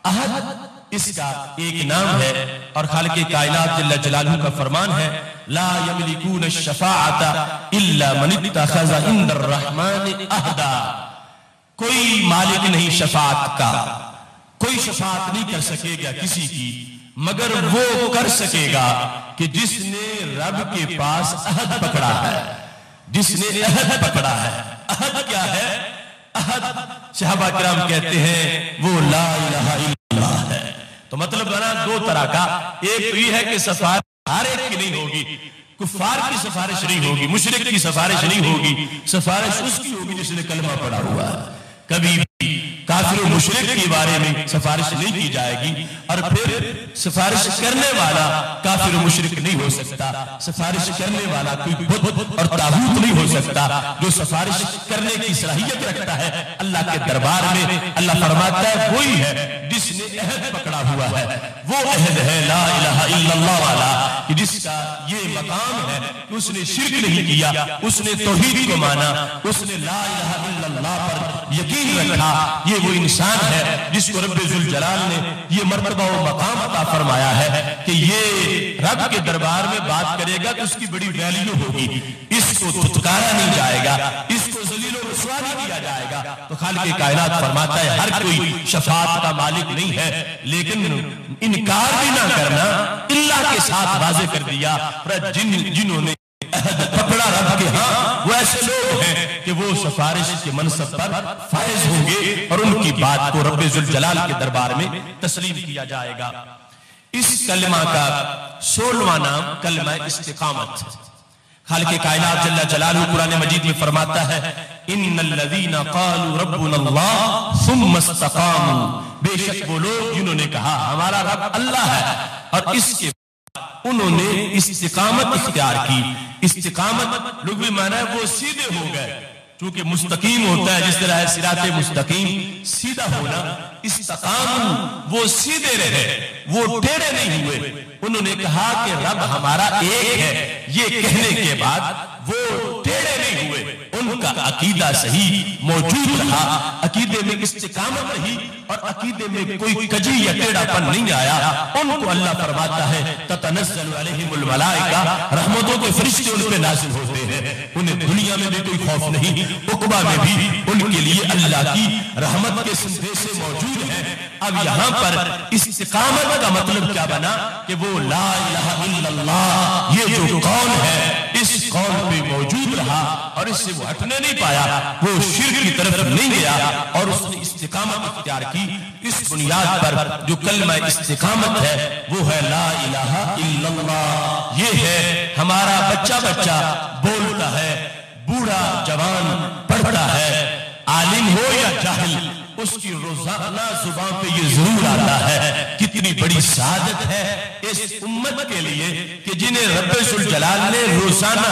عہد اس کا ایک نام ہے، اور خالق کائنات جل جلالہ کا فرمان ہے لا یملکون الشفاعۃ الا من اتخذ عند الرحمن عہدا، کوئی مالک نہیں شفاعت کا، کوئی شفاعت نہیں کر سکے گا کسی کی مگر وہ کر سکے گا کہ جس نے رب کے پاس عہد پکڑا ہے، جس نے عہد پکڑا ہے۔ عہد کیا ہے؟ عہد صحابہ کرام کہتے ہیں وہ لا الہ الا اللہ ہے۔ تو مطلب بنا دو طرح کا، ایک تو یہ ہے کہ سفارش ہر ایک کی نہیں ہوگی، کفار کی سفارش نہیں ہوگی، مشرک کی سفارش نہیں ہوگی، سفارش اس کی ہوگی جس نے کلمہ پڑھا ہوا ہے۔ کبھی بھی کافر و مشرک کے بارے میں سفارش نہیں کی جائے گی، اور پھر سفارش کرنے والا کافر و مشرک نہیں ہو سکتا، سفارش کرنے والا کوئی بت اور طاغوت نہیں ہو سکتا۔ جو سفارش کرنے کی صلاحیت رکھتا ہے اللہ کے دربار میں، اللہ فرماتا ہے وہی ہے جس نے عہد پکڑا ہوا ہے، وہ عہد ہے لا الہ الا اللہ والا، کہ جس کا یہ مقام ہے کہ اس نے شرک نہیں کیا، اس نے توحید کو مانا، اس نے لا الہ الا اللہ پر یقین رکھا۔ یہ وہ انسان ہے جس کو رب ذوالجلال نے یہ مرتبہ و مقام عطا فرمایا ہے کہ یہ رب کے دربار میں بات کرے گا تو اس کی بڑی ویلیو ہوگی، اس کو دھتکارا نہیں جائے گا، اس کو ذلیل و رسوا نہیں کیا جائے گا۔ تو خالق کائنات فرماتا ہے ہر کوئی شفاعت کا مالک نہیں ہے، لیکن انکار بھی نہ کرنا، اللہ کے ساتھ واضح کر دیا۔ جنہوں نے عہد پکڑا رب کے ہاں وہ ایسے لوگ ہیں کہ وہ سفارش کے منصب پر فائز ہوں گے اور ان کی بات کو رب ذوالجلال کے دربار میں تسلیم کیا جائے گا۔ اس کلمہ کا 16واں نام کلمہ استقامت۔ خالق کائنات جل جلالہ قرآن مجید میں فرماتا ہے ان الذین قالوا ربنا اللہ ثم استقاموا، بے شک وہ لوگ جنہوں نے کہا ہمارا رب اللہ ہے اور اس کے بعد انہوں نے استقامت اختیار کی۔ استقامت لغوی معنی ہے وہ سیدھے ہو گئے، چونکہ مستقیم ہوتا ہے جس طرح صراط مستقیم سیدھا ہونا، استقام وہ سیدھے رہے، وہ ٹیڑھے نہیں ہوئے۔ انہوں نے کہا کہ رب ہمارا ایک ہے، یہ کہنے کے بعد وہ ٹیڑھے نہیں ہوئے، ان کا عقیدہ صحیح موجود رہا، عقیدے میں استقامت رہی اور عقیدے میں کوئی کجی یا ٹیڑھا پن نہیں آیا۔ ان کو اللہ فرماتا ہے تتنزل علیہم الملائکہ، رحمتوں کے فرشتے ان پہ نازل ہوتے ہیں، انہیں دنیا میں بھی کوئی خوف نہیں، عقبہ میں بھی ان کے لیے اللہ کی رحمت کے سندیسے موجود ہیں۔ اب یہاں پر استقامت کا مطلب کیا بنا کہ وہ لا الہ الا اللہ، یہ جو قول ہے اس قول پہ موجود رہا اور اس سے وہ ہٹنے نہیں پایا، وہ شرک کی طرف نہیں گیا اور اس نے استقامت اختیار کی۔ اس بنیاد پر جو کلمہ استقامت ہے وہ ہے لا الہ الا اللہ۔ یہ ہے ہمارا بچہ بولتا ہے، بوڑھا جوان پڑھتا ہے، عالم ہو یا جاہل، اس کی روزانہ زبان پہ یہ ضرور آتا ہے۔ کتنی بڑی سعادت ہے اس امت کے لیے کہ جنہیں رب ذوالجلال نے روزانہ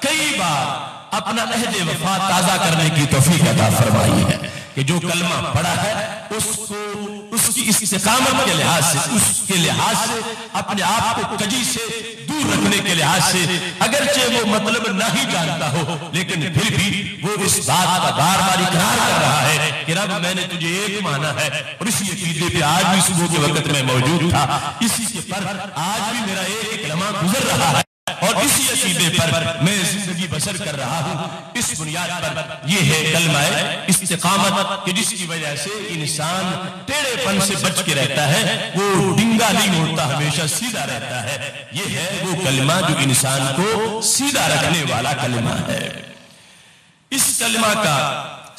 کئی بار اپنا عہد وفا تازہ کرنے کی توفیق عطا فرمائی ہے کہ جو کلمہ پڑھا ہے اس کو اس کی استقامت کے لحاظ سے، اس کے لحاظ سے، اپنے آپ کو کجی سے دور رکھنے کے لحاظ سے، اگرچہ وہ مطلب نہیں جانتا ہو لیکن پھر بھی وہ اس بات کا بار بار اقرار کر رہا ہے کہ رب میں نے تجھے ایک مانا ہے اور اسی عقیدے پہ آج بھی صبح کے وقت میں موجود تھا، اسی کے پر آج بھی میرا ایک لمحہ گزر رہا ہے اور اسی عقیدے پر میں زندگی بسر کر رہا ہوں۔ اس بنیاد پر یہ ہے کلمہ استقامت کہ جس کی وجہ سے انسان ٹیڑھے پن سے بچ کے رہتا ہے، وہ ڈنگا نہیں ہوتا، ہمیشہ سیدھا رہتا ہے۔ یہ ہے وہ کلمہ جو انسان کو سیدھا رکھنے والا کلمہ ہے۔ اس کلمہ کا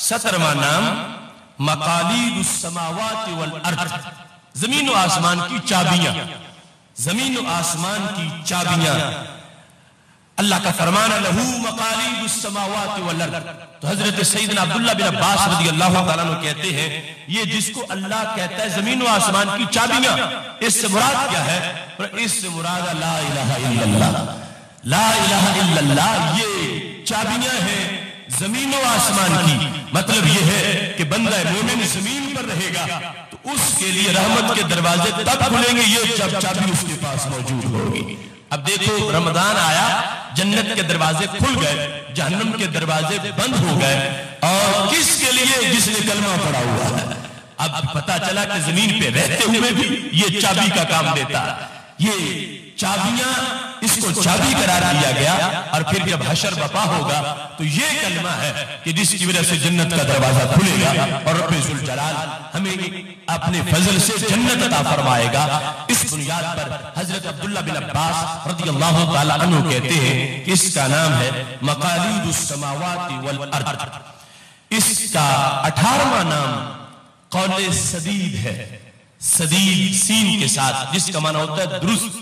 17واں نام مقالید السماوات والارض، زمین و آسمان کی چابیاں، زمین و آسمان کی چابیاں۔ اللہ کا فرمان لہو مقالید السماوات والارض، تو حضرت سیدنا عبداللہ بن عباس رضی اللہ تعالیٰ عنہ کہتے ہیں یہ جس کو اللہ کہتا ہے زمین و آسمان کی چابیاں، اس سے مراد کیا ہے؟ اس سے مراد لا الہ الا اللہ، لا الہ الا اللہ یہ چابیاں ہیں زمین و آسمان کی۔ مطلب یہ ہے کہ بندہ مومن زمین پر رہے گا تو اس کے لیے رحمت کے دروازے تب کھلیں گے یہ جب چابی اس کے پاس موجود ہوگی۔ اب دیکھو رمضان آیا، جنت کے دروازے کھل گئے، جہنم کے دروازے بند ہو گئے، اور کس کے لیے؟ جس نے کلمہ پڑھا ہوا ہے۔ اب پتا چلا کہ زمین پہ رہتے ہوئے بھی یہ چابی کا کام دیتا ہے۔ یہ چابیاں، اس کو چابی قرار دیا گیا، اور پھر جب حشر بپا ہوگا تو یہ کلمہ ہے کہ جس کی وجہ سے جنت کا دروازہ کھلے گا اور رب ذوالجلال ہمیں اپنے فضل سے جنت عطا فرمائے گا۔ اس بنیاد پر حضرت عبداللہ بن عباس رضی اللہ تعالی عنہ کہتے ہیں کہ اس کا نام ہے مقالید السماوات والارض۔ اس کا 18واں نام قول سدید ہے، سدید سین کے ساتھ، جس کا معنی ہوتا ہے درست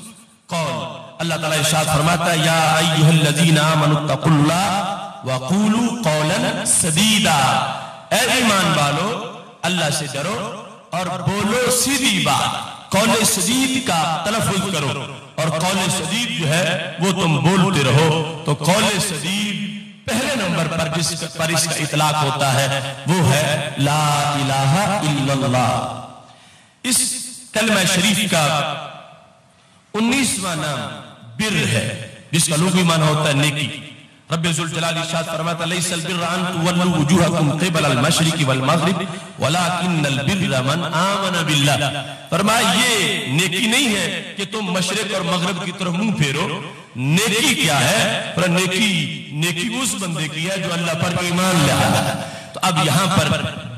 قول۔ اللہ تعالیٰ ارشاد فرماتا ہے یا ایھا الذین آمنوا اتقوا اللہ وقولوا قولا سدیدا، اے ایمان والو اللہ سے ڈرو اور بولو سیدھی بات، قول سدید کا تلفظ کرو، اور قول سدید جو ہے وہ تم بولتے رہو۔ تو قول سدید پہلے نمبر پر جس پر اس کا اطلاق ہوتا ہے وہ ہے لا الہ الا اللہ۔ اس کلمہ شریف کا 19واں نام بر ہے، جس کا لغوی معنی ہوتا ہے نیکی۔ رب ذوالجلال ارشاد فرماتا ہے لیس البر ان تولوا وجوہکم قبل المشرق والمغرب ولکن البر من آمن باللہ، فرمایا یہ نیکی نہیں ہے کہ تم مشرق اور مغرب کی طرف منہ پھیرو۔ نیکی کیا ہے؟ پر نیکی اس بندے کی ہے جو اللہ پر ایمان لے آیا ہے۔ تو اب یہاں پر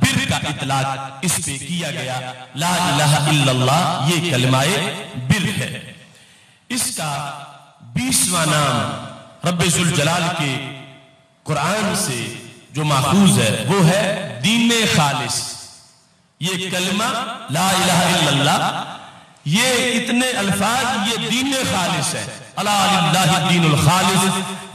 بر کا اطلاق اس پہ کیا گیا، لا الہ الا اللہ یہ کلمہ بر ہے۔ اس کا 20واں نام رب ذوالجلال کے قرآن سے جو ماخوذ ہے وہ ہے دین خالص. یہ کلمہ لا الہ الا اللہ، یہ اتنے الفاظ، یہ دین خالص ہے. الا للہ الدین الخالص،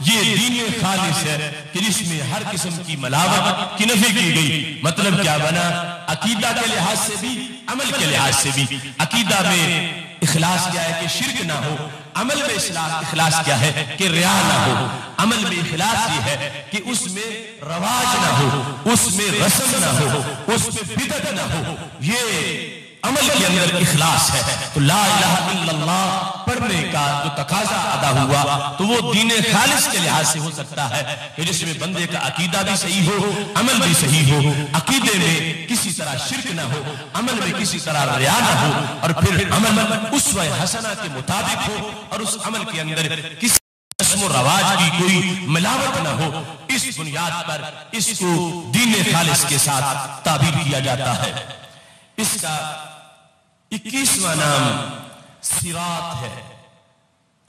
یہ دین خالص ہے کہ جس میں ہر قسم کی ملاوٹ کی نفی کی گئی. مطلب کیا بنا؟ عقیدہ کے لحاظ سے بھی، عمل کے لحاظ سے بھی. عقیدہ میں اخلاص کیا ہے کہ شرک نہ ہو. عمل میں اخلاص کیا ہے کہ ریا نہ ہو. عمل میں اخلاص یہ ہے کہ اس میں رواج نہ ہو، اس میں رسم نہ ہو، اس میں بدعت نہ ہو. یہ عمل کے اندر اخلاص ہے. تو لا الہ الا اللہ پڑھنے کا جو تقاضا ادا ہوا تو وہ دین خالص کے لحاظ سے ہو سکتا ہے کہ جس میں بندے کا عقیدہ بھی صحیح ہو، عمل بھی صحیح ہو. عقیدے میں کسی طرح شرک نہ ہو، عمل میں کسی طرح ریا نہ ہو، اور پھر عمل اسوہ حسنہ کے مطابق ہو، اور اس عمل کے اندر کسی رسم و رواج کی کوئی ملاوٹ نہ ہو. اس بنیاد پر اس کو دین خالص کے ساتھ تعبیر کیا جاتا ہے. اس کا 21واں نام صراط ہے.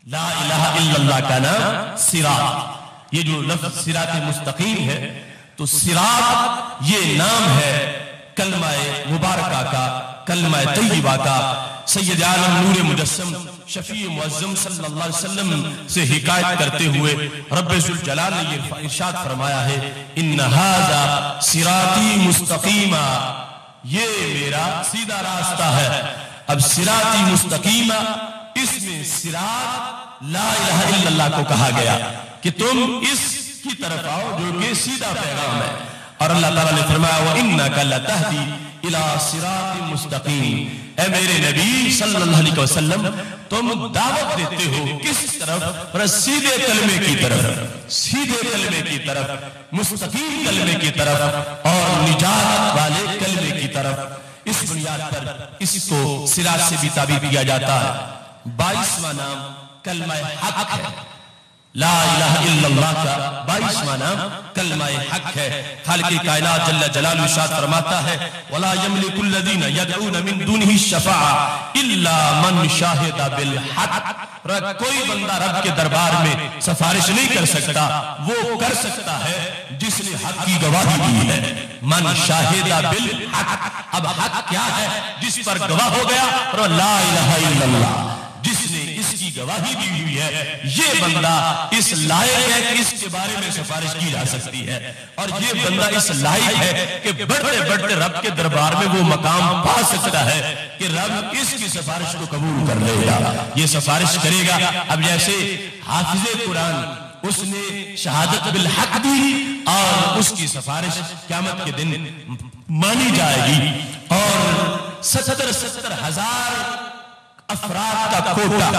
لا الہ الا اللہ کا نام صراط. یہ جو لفظ صراط مستقیم ہے تو صراط یہ نام ہے کلمہ مبارکہ کا، کلمہ طیبہ کا. سید عالم نور مجسم شفیع معظم صلی اللہ علیہ وسلم سے حکایت کرتے ہوئے رب ذوالجلال نے یہ ارشاد فرمایا ہے ان ھذا صراطی مستقیما، یہ میرا سیدھا راستہ ہے. اب صراطی مستقیما، اس میں صراط لا الہ الا اللہ کو کہا گیا کہ تم اس کی طرف آؤ جو کہ سیدھا پیغام ہے. اور اللہ تعالیٰ نے فرمایا وَإِنَّكَ لَتَهْدِي إِلَىٰ صِرَاطٍ مُسْتَقِيمٍ. اے میرے نبی صلی اللہ علیہ وسلم تم دعوت دیتے ہو کس طرف؟ سیدھے کلمے کی طرف، سیدھے کلمے کی طرف، مستقیم کلمے کی طرف، اور نجات والے کلمے کی طرف. اس بنیاد پر اس کو صراط سے بھی تعبیر کیا جاتا ہے. 22واں نام کلمہ حق ہے. لا الہ الا اللہ کا 22واں نام کلمہ حق ہے. خالق کائنات جل جلالہ ارشاد فرماتا ہے وَلَا يَمْلِكُ الَّذِينَ يَدْعُونَ مِن دُونِهِ الشَّفَاعَةَ إِلَّا مَنْ شَهِدَ بِالْحَقِّ. کوئی بندہ رب کے دربار میں سفارش نہیں کر سکتا، وہ کر سکتا ہے جس نے حق کی گواہی دی ہے. من شاہد بالحق. اب حق کیا ہے؟ جس پر گواہ ہو گیا اور لا الہ الا اللہ، جس نے اس کی گواہی دی ہوئی ہے، یہ بندہ اس لائق ہے کہ اس کے بارے میں سفارش کی جا سکتی ہے. اور یہ بندہ اس لائق ہے کہ بڑھتے بڑھتے رب کے دربار میں وہ مقام پا سکتا ہے کہ رب اس کی سفارش کو قبول کر لے گا، یہ سفارش کرے گا. اب جیسے حافظ قرآن، اس نے شہادت بالحق دی اور اس کی سفارش قیامت کے دن مانی جائے گی. اور 70 ہزار افراد کا کوٹا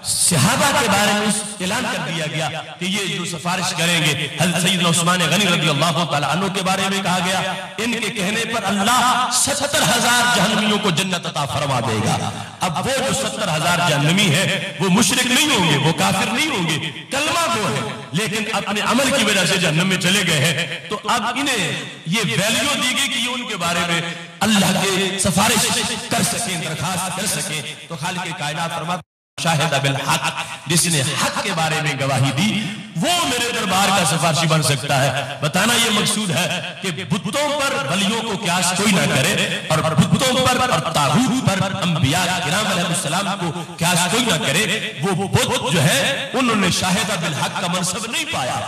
صحابہ کے بارے میں اعلان کر دیا گیا کہ یہ جو سفارش کریں گے. حضرت سیدنا عثمان غنی رضی اللہ تعالیٰ عنہ کے بارے میں کہا گیا ان کے کہنے پر اللہ 70,000 جہنمیوں کو جنت عطا فرما دے گا. اب وہ جو 70,000 جہنمی ہے وہ مشرک نہیں ہوں گے، وہ کافر نہیں ہوں گے، کلمہ وہ ہے، لیکن اپنے عمل کی وجہ سے جہنم میں چلے گئے ہیں. تو اب انہیں یہ ویلیو دی گئی کہ یہ ان کے بارے میں اللہ کے سفارش کر سکیں، درخواست کر سکیں. تو خالق کائنات فرماتا شاہد بالحق، جس نے حق کے بارے میں گواہی دی وہ میرے دربار کا سفارشی بن سکتا ہے. بتانا یہ مقصود ہے کہ بتوں پر ولیوں کو قیاس کوئی نہ کرے، اور بتوں پر اور طاغوت پر انبیاء کرام علیہ السلام کو قیاس کوئی نہ کرے. وہ بت جو ہے انہوں نے شاہد بالحق کا منصب نہیں پایا،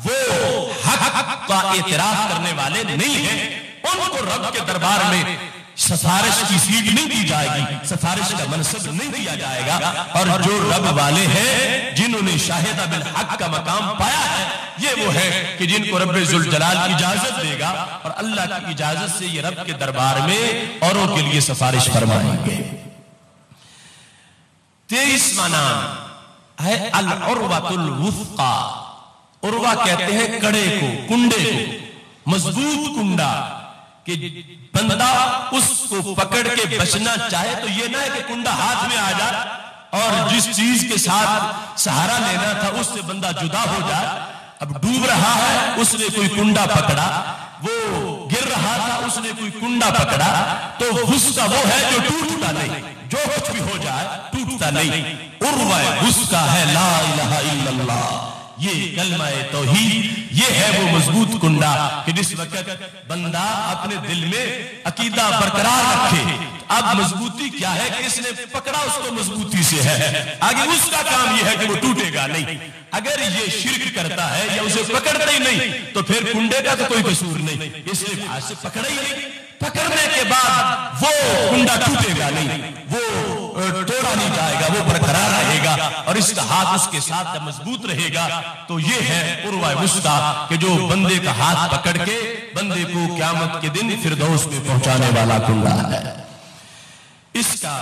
وہ حق کا اعتراف کرنے والے نہیں ہیں. ان کو رب کے دربار میں سفارش کی سیٹ نہیں دی جائے گی، سفارش کا منصب نہیں دیا جائے گا. اور جو رب والے ہیں جنہوں نے شاہدہ بالحق کا مقام پایا ہے، یہ وہ ہے کہ جن کو رب ذوالجلال اجازت دے گا، اور اللہ کی اجازت سے یہ رب کے دربار میں اوروں کے لیے سفارش فرمائیں گے. 23واں نام ہے العروۃ الوثقی. عروہ کہتے ہیں کڑے کو، کنڈے کو، مضبوط کنڈا کہ بندہ اس کو پکڑ کے بچنا چاہے تو یہ نہ ہے کہ کنڈا ہاتھ میں آ جائے اور جس چیز کے ساتھ سہارا لینا تھا اس سے بندہ جدا ہو جائے. اب ڈوب رہا ہے، اس نے کوئی کنڈا پکڑا، وہ گر رہا تھا، اس نے کوئی کنڈا پکڑا، تو وثقی وہ ہے جو ٹوٹتا نہیں، جو کچھ بھی ہو جائے ٹوٹتا نہیں. عروہ وثقی ہے لا الہ الا اللہ. یہ کلمہ توحید، یہ ہے وہ مضبوط کنڈا کہ جس وقت بندہ اپنے دل میں عقیدہ برقرار رکھے، اب مضبوطی کیا ہے کہ اس نے پکڑا اس کو مضبوطی سے ہے، آگے اس کا کام یہ ہے کہ وہ ٹوٹے گا نہیں۔ اگر یہ شرک کرتا ہے یا اسے پکڑتا ہی نہیں تو پھر کنڈے کا تو کوئی قصور نہیں، اس نے ہاتھ سے پکڑا ہی نہیں، پکڑنے کے بعد وہ کنڈا ٹوٹے گا نہیں، وہ توڑا نہیں جائے گا، وہ برقرار رہے گا اور اس کا ہاتھ اس کے ساتھ مضبوط رہے گا۔ تو یہ ہے عروہ وثقیٰ کہ جو بندے کا ہاتھ پکڑ کے بندے کو قیامت کے دن فردوس میں پہنچانے والا کنڈا ہے۔ اس کا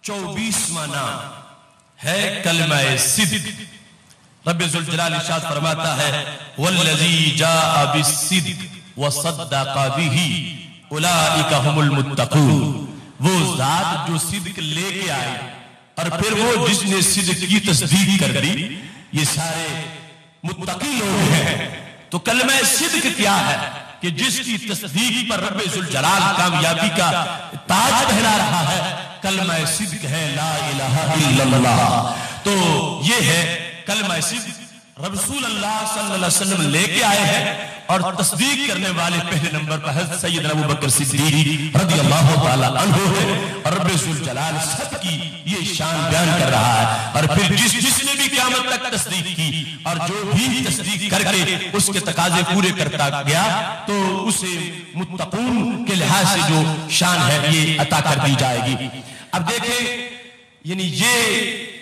24واں نام ہے کلمہ صدق۔ رب ذوالجلال ارشاد فرماتا ہے والذی جاء بالصدق وصدق به اولئک هم المتقون، وہ ذات جو صدق لے کے آئے اور پھر وہ جس نے صدق کی تصدیق کر دی، یہ سارے متقی لوگ ہیں۔ تو کلمہ صدق کیا ہے کہ جس کی تصدیق پر رب ذوالجلال کامیابی کا تاج پہنا رہا ہے، کلمہ صدق ہے لا الہ الا اللہ۔ تو یہ ہے کلمہ صدق، رسول اللہ صلی اللہ علیہ وسلم لے کے آئے ہیں اور تصدیق کرنے والے پہلے نمبر پر حضرت سیدنا ابوبکر صدیق رضی اللہ تعالی عنہ ہے، اور رب ذوالجلال سب کی یہ شان بیان کر رہا ہے۔ اور پھر جس نے بھی قیامت تک تصدیق کی اور جو بھی تصدیق کر کے اس کے تقاضے پورے کرتا گیا تو اسے متقون کے لحاظ سے جو شان ہے یہ عطا کر دی جائے گی۔ اب دیکھیں، یعنی یہ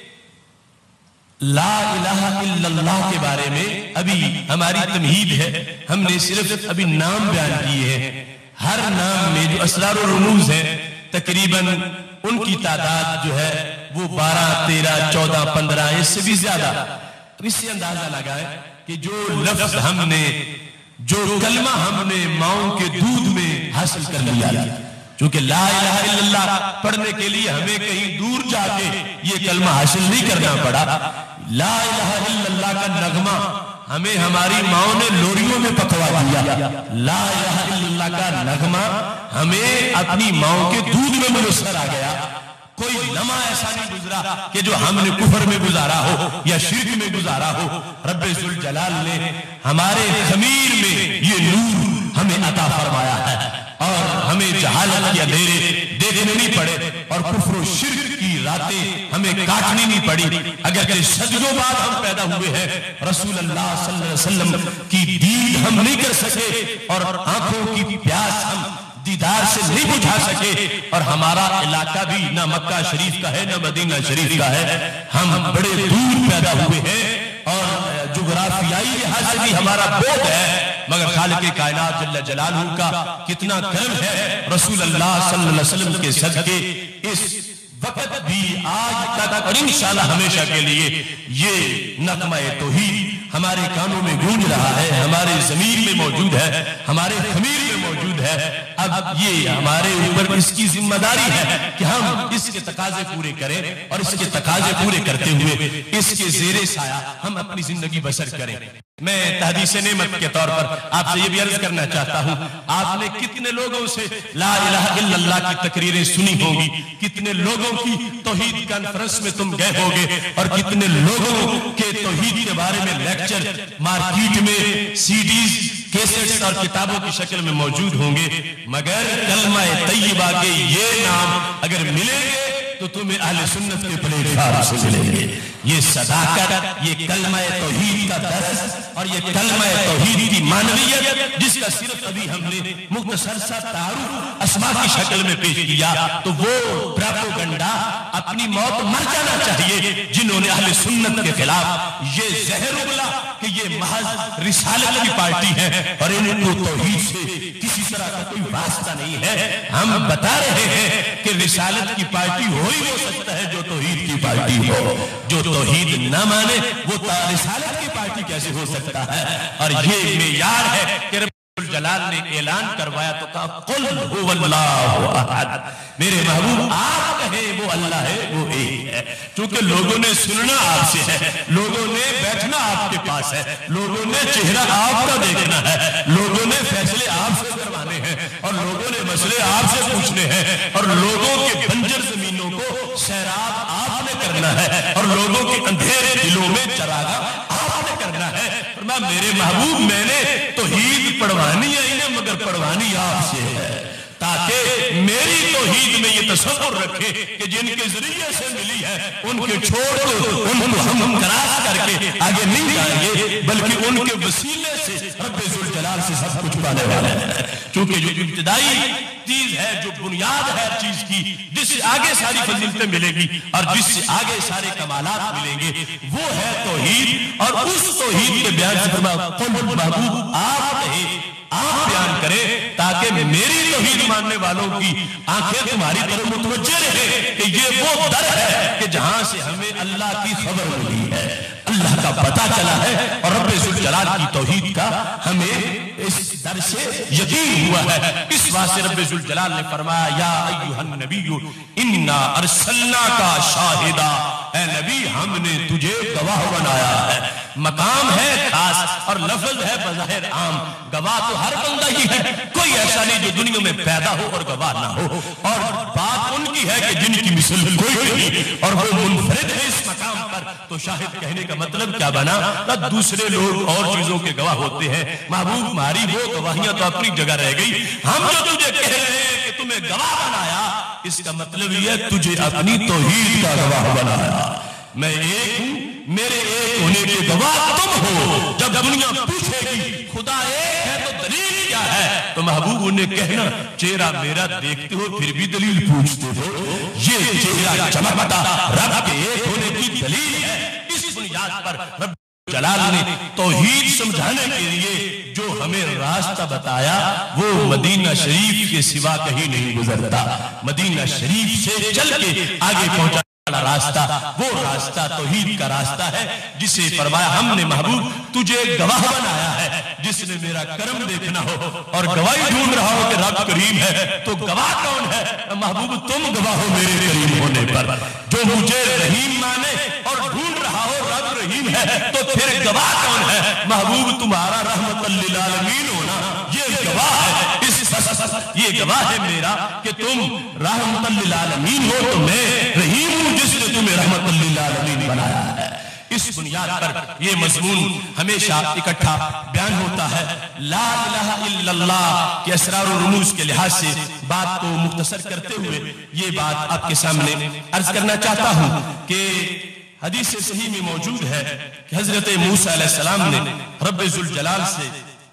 لا الہ الا اللہ کے بارے میں ابھی ہماری تمہید ہے، ہم نے صرف ابھی نام بیان کیے ہیں۔ ہر نام میں جو اسرار و رموز ہیں تقریباً ان کی تعداد جو ہے وہ 12، 13، 14، 15 اس سے بھی زیادہ۔ اب اس سے اندازہ لگائیں کہ جو لفظ ہم نے، جو کلمہ ہم نے ماؤں کے دودھ میں حاصل کر لیا، چونکہ لا الہ الا اللہ پڑھنے کے لیے ہمیں کہیں دور جا کے یہ کلمہ حاصل نہیں کرنا پڑا۔ لا الہ الا اللہ کا نغمہ ہمیں ہماری ماؤں نے لوریوں میں پکوا دیا، لا الہ الا اللہ کا نغمہ ہمیں اپنی ماؤں کے دودھ میں میسر آ گیا۔ کوئی لمحہ ایسا نہیں گزرا کہ جو ہم نے کفر میں گزارا ہو یا شرک میں گزارا ہو۔ رب ذوالجلال نے ہمارے خمیر میں یہ نور ہمیں عطا فرمایا ہے اور ہمیں جہالت کے اندھیرے دیکھنے نہیں پڑے اور کفر و شرک کی راتیں ہمیں کاٹنی نہیں پڑی۔ اگرچہ صدیوں بعد ہم پیدا ہوئے ہیں، رسول اللہ صلی اللہ علیہ وسلم کی دید ہم نہیں کر سکے اور آنکھوں کی پیاس ہم دیدار سے نہیں بجھا سکے، اور ہمارا علاقہ بھی نہ مکہ شریف کا ہے نہ مدینہ شریف کا ہے، ہم بڑے دور پیدا ہوئے ہیں اور جغرافیائی لحاظ سے بھی ہمارا بہت ہے، مگر خالق کائنات جل جلالہ کا کتنا کرم ہے، رسول اللہ صلی اللہ علیہ وسلم کے صدقے اس وقت بھی آج تک اور انشاءاللہ ہمیشہ کے لیے یہ نغمہ توحید ہمارے کانوں میں گونج رہا ہے، ہمارے ضمیر میں موجود ہے، ہمارے خمیر میں موجود ہے۔ اب یہ ہمارے اوپر اس کی ذمہ داری ہے کہ ہم اس کے تقاضے پورے کریں اور اس کے تقاضے پورے کرتے ہوئے اس کے زیر سایہ ہم اپنی زندگی بسر کریں۔ میں تحدیث نعمت کے طور پر آپ سے یہ بھی عرض کرنا چاہتا ہوں، آپ نے کتنے لوگوں سے لا الہ الا اللہ کی تقریریں سنی ہوں گی، کتنے لوگوں کی توحید کانفرنس میں تم گئے ہوگے اور کتنے لوگوں کے توحید کے بارے میں لیکچر مارکیٹ میں سی ڈیز، کیسٹس اور کتابوں کی شکل میں موجود ہوں گے، مگر کلمہ طیبہ کے یہ نام اگر ملیں گے تو تمہیں اہل سنت کے پلیٹ فارم سے ملیں گے۔ یہ صداقت، یہ کلمہ توحید کا درس اور یہ کلمہ توحید کی معنویت جس کا صرف ابھی ہم نے مختصر سا تعارف اسماء کی شکل میں پیش کیا، تو وہ پراپوگنڈا اپنی موت مر جانا چاہیے جنہوں نے اہل سنت کے خلاف یہ زہر اگلا کہ یہ محض رسالت کی پارٹی ہے اور ان کو توحید سے کسی طرح کا کوئی واسطہ نہیں ہے۔ ہم بتا رہے ہیں کہ رسالت کی پارٹی ہو ہی ہو سکتا ہے جو توحید کی پارٹی ہو، جو توحید نہ مانے وہ رسالت کی پارٹی کیسے ہو سکتا ہے؟ اور یہ معیار ہے کہ رب جلال نے اعلان کروایا تو کہا قل هو اللہ احد، میرے محبوب آپ کہیں وہ اللہ ہے، وہ ایک ہے۔ چونکہ لوگوں نے سننا آپ سے ہے، لوگوں نے بیٹھنا آپ کے پاس ہے، لوگوں نے چہرہ آپ کا دیکھنا ہے، لوگوں نے فیصلے آپ سے کروانے ہیں اور لوگوں نے مسئلے آپ سے پوچھنے ہیں اور لوگوں کے بنجر زمینوں کو سیراب آپ نے کرنا ہے اور لوگوں کے اندھیرے دلوں میں چراغاں آپ نے کرنا فرمایا میرے محبوب میں نے توحید پڑھوانی ہے انہیں مگر پڑھوانی آپ سے ہے تاکہ میری توحید میں یہ تصور رکھے کہ جن کے ذریعے سے ملی ہے ان کے چھوڑ کو ان کو ہم کراس کر کے آگے نہیں جائیں گے بلکہ ان کے وسیلے سے رب ذوالجلال سے سب کچھ پانے والے ہیں کیونکہ جو ابتدائی چیز ہے جو بنیاد ہے چیز کی جس سے آگے ساری فضیلتیں ملے گی اور جس سے آگے سارے کمالات ملیں گے وہ ہے توحید اور اس توحید کے بیان سے فرمایا قل محبوب آپ کہے آپ بیان کریں تاکہ میری توحید ماننے والوں کی آنکھیں تمہاری طرف متوجہ رہے کہ یہ وہ در ہے کہ جہاں سے ہمیں اللہ کی خبر ملی ہے اللہ کا پتہ چلا ہے اور رب ذوالجلال کی توحید کا ہمیں اس در سے یقین ہوا ہے اس واسطے رب ذوالجلال نے فرمایا یا ایھا النبی انا ارسلناک شاہدا اے نبی ہم نے تجھے گواہ بنایا ہے مقام ہے خاص اور لفظ ہے بظاہر عام گواہ تو ہر بندہ ہی ہے کوئی ایسا نہیں جو دنیا میں پیدا ہو اور گواہ نہ ہو اور بات ان کی ہے کہ جن کی مثل کوئی نہیں اور وہ منفرد ہے اس مقام پر تو شاہد کہنے کا مطلب کیا بنا دوسرے لوگ اور چیزوں کے گواہ ہوتے ہیں محبوب ہماری وہ گواہیاں تو اپنی جگہ رہ گئی ہم جو تجھے کہہ رہے ہیں کہ تمہیں گواہ بنایا اس کا مطلب یہ تجھے اپنی توحید کا گواہ بنایا میں ایک ہوں میرے ایک ہونے کے گواہ تم ہو جب دنیا پوچھے گی خدا ایک ہے تو دلیل کیا ہے تو محبوب انہیں کہنا چہرہ میرا دیکھتے ہو پھر بھی دلیل پوچھتے ہو یہ چہرہ چمکتا رب کے ایک ہونے کی دلیل ہے اس بنیاد پر رب جلال نے توحید سمجھانے کے لیے جو ہمیں راستہ بتایا وہ مدینہ شریف کے سوا کہیں نہیں گزرتا مدینہ شریف سے چل کے آگے پہنچا راستہ وہ راستہ توحید کا راستہ ہے جسے فرمایا ہم نے محبوب تجھے گواہ بنایا ہے جس نے میرا کرم دیکھنا ہو اور گواہی ڈھونڈ رہا ہو کہ رب کریم ہے تو گواہ کون ہے محبوب تم گواہ ہو میرے کریم ہونے پر جو مجھے رحیم مانے اور ڈھونڈ رہا ہو رب رحیم ہے تو پھر گواہ کون ہے محبوب تمہارا رحمت للعالمین ہونا یہ گواہ ہے یہ گواہ ہے میرا کہ تم رحمت للعالمین ہو تو میں رحیم ہوں جس نے تمہیں رحمت للعالمین بنایا ہے اس بنیاد پر یہ مضمون ہمیشہ اکٹھا بیان ہوتا ہے لا الہ الا اللہ کے اسرار و رموز کے لحاظ سے بات کو مختصر کرتے ہوئے یہ بات آپ کے سامنے عرض کرنا چاہتا ہوں کہ حدیث صحیح میں موجود ہے کہ حضرت موسیٰ علیہ السلام نے رب ذوالجلال سے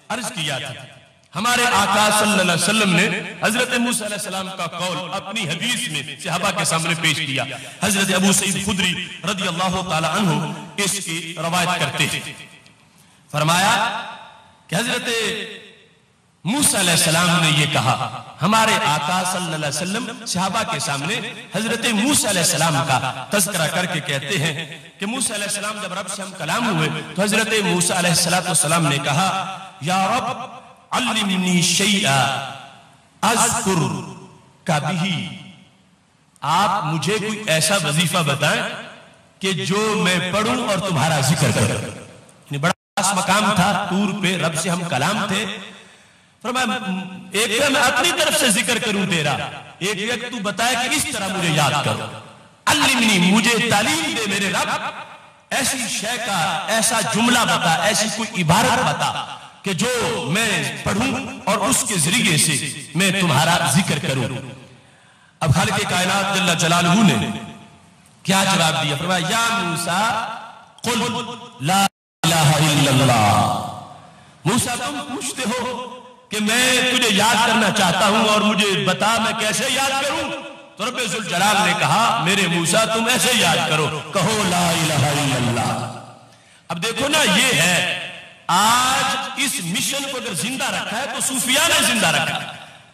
عرض کیا تھا ہمارے آقا صلی اللہ علیہ وسلم نے حضرت موسیٰ علیہ السلام کا قول اپنی حدیث میں صحابہ کے سامنے پیش کیا حضرت ابو سعید خدری رضی اللہ تعالی عنہ اس کی روایت کرتے ہیں فرمایا کہ حضرت موسیٰ علیہ السلام نے یہ کہا ہمارے آقا صلی اللہ علیہ وسلم صحابہ کے سامنے حضرت موسیٰ علیہ السلام کا تذکرہ کر کے کہتے ہیں کہ موسیٰ علیہ السلام جب رب سے ہم کلام ہوئے تو حضرت موسیٰ علیہ السلام نے کہا یا رب علمنی شیئا اذکر کا بھی آپ مجھے کوئی ایسا وظیفہ بتائیں کہ جو میں پڑھوں اور تمہارا ذکر کروں یعنی بڑا خاص مقام تھا طور پہ رب سے ہم کلام تھے فرمایا ایک میں اپنی طرف سے ذکر کروں تیرا ایک تو بتائے کہ اس طرح مجھے یاد کرو علمنی مجھے تعلیم دے میرے رب ایسی شے کا ایسا جملہ بتا ایسی کوئی عبارت بتا کہ جو میں پڑھوں اور اس کے ذریعے سے میں تمہارا ذکر کروں اب خالق کائنات جل جلالہ نے کیا جواب دیا فرمایا یا موسیٰ قل لا الہ الا اللہ موسیٰ تم پوچھتے ہو کہ میں تجھے یاد کرنا چاہتا ہوں اور مجھے بتا میں کیسے یاد کروں تو رب ذوالجلال نے کہا میرے موسیٰ تم ایسے یاد کرو کہو لا الہ الا اللہ اب دیکھو نا یہ ہے آج اس مشن کو اگر زندہ رکھا ہے تو صوفیاء نے زندہ رکھا ہے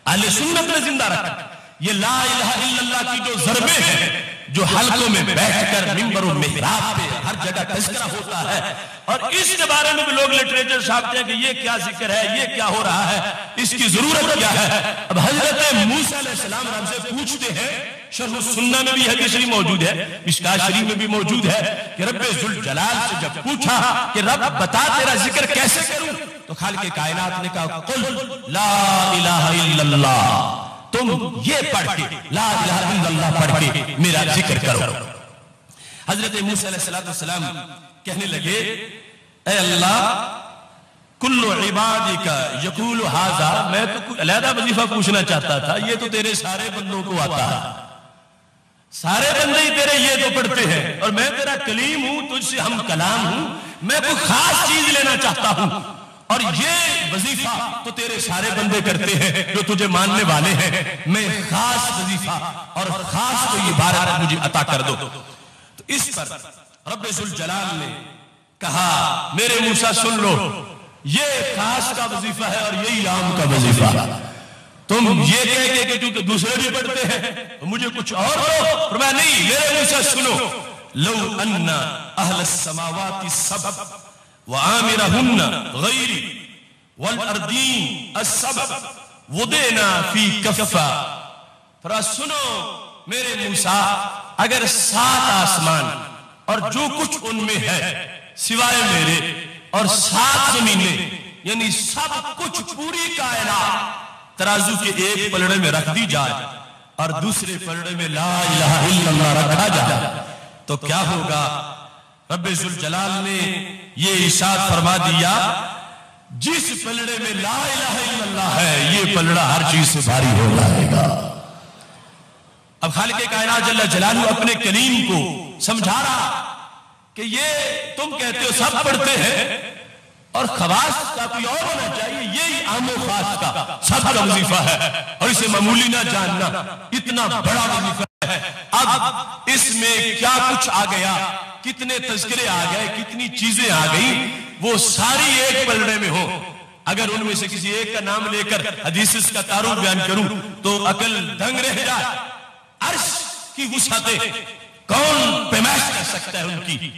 اہل سنت نے زندہ رکھا ہے یہ لا الہ الا اللہ کی جو ضربیں ہیں جو حلقوں میں بیٹھ کر منبر و محراب پہ ہر جگہ تذکرہ ہوتا ہے اور اس کے بارے میں بھی لوگ لٹریچر چھاپتے ہیں کہ یہ کیا ذکر ہے یہ کیا ہو رہا ہے اس کی ضرورت کیا ہے اب حضرت موسیٰ علیہ السلام رب سے پوچھتے ہیں شرح السنہ میں بھی حدیث شریف موجود ہے مشکاۃ شریف میں بھی موجود ہے کہ رب ذوالجلال سے جب پوچھا کہ رب بتا تیرا ذکر کیسے کروں تو خالق کائنات نے کہا قل لا الہ الا اللہ تم یہ پڑھ کے لا الہ الا اللہ پڑھ کے میرا ذکر کرو حضرت موسیٰ علیہ السلام کہنے لگے اے اللہ کلو عبادک یقول ھذا، میں تو علیحدہ وظیفہ پوچھنا چاہتا تھا، یہ تو تیرے سارے بندوں کو آتا ہے، سارے بندے ہی تیرے یہ تو پڑھتے ہیں، اور میں تیرا کلیم ہوں، تجھ سے ہم کلام ہوں، میں کوئی خاص چیز لینا چاہتا ہوں، اور یہ وظیفہ تو تیرے سارے بندے کرتے ہیں جو تجھے ماننے والے ہیں، میں خاص وظیفہ اور خاص کوئی عبارت مجھے عطا کر دو۔ تو اس پر رب ذوالجلال نے کہا میرے موسیٰ سن لو، یہ خاص کا وظیفہ ہے اور یہی عام کا وظیفہ، تم یہ کہہ کہ چونکہ دوسرے بھی پڑھتے ہیں مجھے کچھ اور ہو، فرمایا نہیں، میرے موسیٰ سنو، لو ان اہل السماوات السبع وعامرہن غیری والارضین السبع وضعنا فی کفہ، فرا سنو میرے موسیٰ، اگر 7 آسمان اور جو کچھ ان میں ہے سوائے میرے اور 7 زمینیں، یعنی سب کچھ پوری کائنات ترازو کے ایک پلڑے میں رکھ دی جائے اور دوسرے پلڑے میں لا الہ الا اللہ رکھا جائے تو کیا ہوگا؟ رب ذوالجلال نے یہ ارشاد فرما دیا، جس پلڑے میں لا الہ الا اللہ ہے یہ پلڑا ہر چیز سے بھاری ہو جائے گا۔ اب خالق کائنات جل جلالہ اپنے کلیم کو سمجھا رہا کہ یہ تم کہتے ہو سب پڑھتے ہیں اور خواص کا کوئی اور ہونا چاہیے، یہی عام و خاص کا سب کا وظیفہ ہے، اور اسے معمولی نہ جاننا، اتنا بڑا وظیفہ ہے۔ اب اس میں کیا کچھ آ گیا، کتنے تذکرے آ گئے، کتنی چیزیں آ گئیں، وہ ساری ایک پلڑے میں ہو۔ اگر ان میں سے کسی ایک کا نام لے کر حدیث کا تعارف بیان کروں تو عقل دنگ رہ جائے۔ عرش کی وسعتیں کون پیمائش کر سکتا ہے، ان کی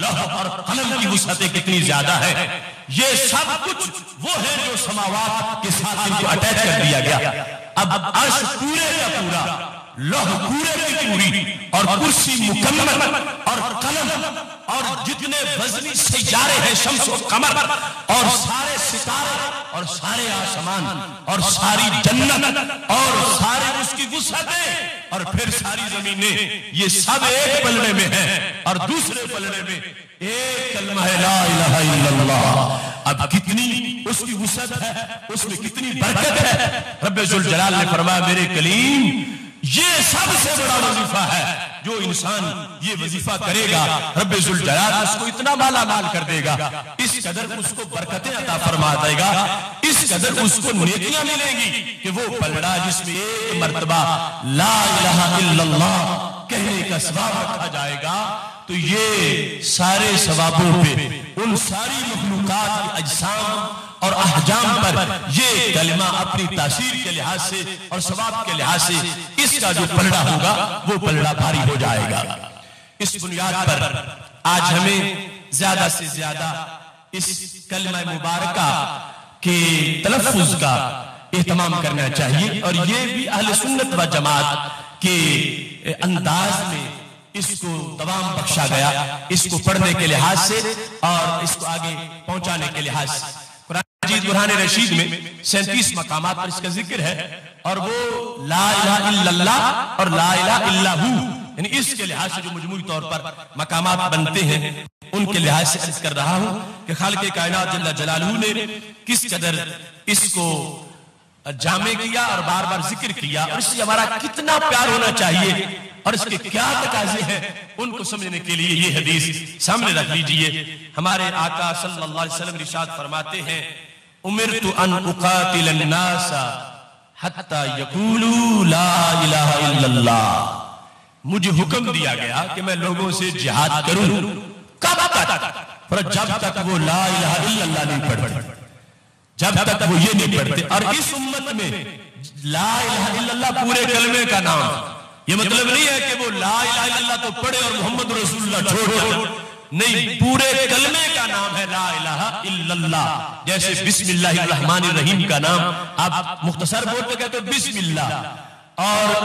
لوح اور قلم کی وسعتیں کتنی زیادہ ہے۔ یہ سب کچھ وہ ہے جو سماوات کے ساتھ ان کو اٹیچ کر دیا گیا۔ اب عرش پورے کا پورا، لوح پورے کی پوری، اور کرسی مکمل، اور قلم، اور جتنے وزنی سیارے ہیں، شمس و قمر، اور سارے ستارے، اور سارے آسمان، اور ساری جنت، اور سارے اس کی وسعتیں، اور پھر ساری زمینیں، یہ سب ایک پلڑے میں ہیں، اور دوسرے پلڑے میں ایک کلمہ ہے لا الہ الا اللہ۔ اب کتنی اس کی وسعت ہے، اس میں کتنی برکت ہے۔ رب ذوالجلال نے فرمایا میرے کلیم یہ سب سے بڑا وظیفہ ہے، جو انسان یہ وظیفہ کرے گا رب ذوالجلال اس کو اتنا مالا مال کر دے گا، اس قدر اس کو برکتیں عطا فرما دے گا، اس قدر اس کو نیکیاں ملیں گی کہ وہ پلڑا جس میں ایک مرتبہ لا الہ الا اللہ کہنے کا ثواب رکھا جائے گا، تو یہ سارے ثوابوں پہ ان ساری مخلوقات کے اجسام اور احجام پر یہ کلمہ اپنی تاثیر کے لحاظ سے اور ثواب کے لحاظ سے اس کا جو پلڑا ہوگا وہ پلڑا بھاری ہو جائے گا۔ اس بنیاد پر آج ہمیں زیادہ سے زیادہ اس کلمہ مبارکہ کے تلفظ کا اہتمام کرنا چاہیے، اور یہ بھی اہل سنت و جماعت کے انداز میں اس کو دوام بخشا گیا، اس کو پڑھنے کے لحاظ سے اور اس کو آگے پہنچانے کے لحاظ سے۔ قرآن مجید برہان رشید میں 37 مقامات پر اس کا ذکر ہے، اور وہ لا الہ الا اللہ اور لا الہ الا ہو، یعنی اس کے لحاظ سے جو مجموعی طور پر مقامات بنتے ہیں ان کے لحاظ سے عرض کر رہا ہوں کہ خالق کائنات جل جلالہ نے کس قدر اس کو جامع کیا اور بار بار ذکر کیا، اور اس سے ہمارا کتنا پیار ہونا چاہیے اور اس کے کیا تقاضے ہیں ان کو سمجھنے کے لیے یہ حدیث سامنے رکھ لیجئے۔ ہمارے آقا صلی اللہ علیہ وسلم ارشاد فرماتے ہیں امرت ان اقاتل الناس حتی یقولوا لا الہ الا اللہ، مجھے حکم دیا گیا کہ میں لوگوں سے جہاد کروں، کب تک؟ پر جب تک وہ لا الہ الا اللہ نہیں پڑھتے، جب تک وہ یہ نہیں پڑھتے۔ اور اس امت میں لا الہ الا اللہ پورے کلمے کا نام، یہ مطلب نہیں ہے کہ وہ لا الہ الا اللہ تو پڑھے اور محمد رسول اللہ چھوڑ، نہیں، پورے کلمے کا نام ہے لا الہ الا اللہ۔ جیسے بسم اللہ الرحمن الرحیم کا نام آپ مختصر بولتے کہتے ہیں بسم اللہ، اور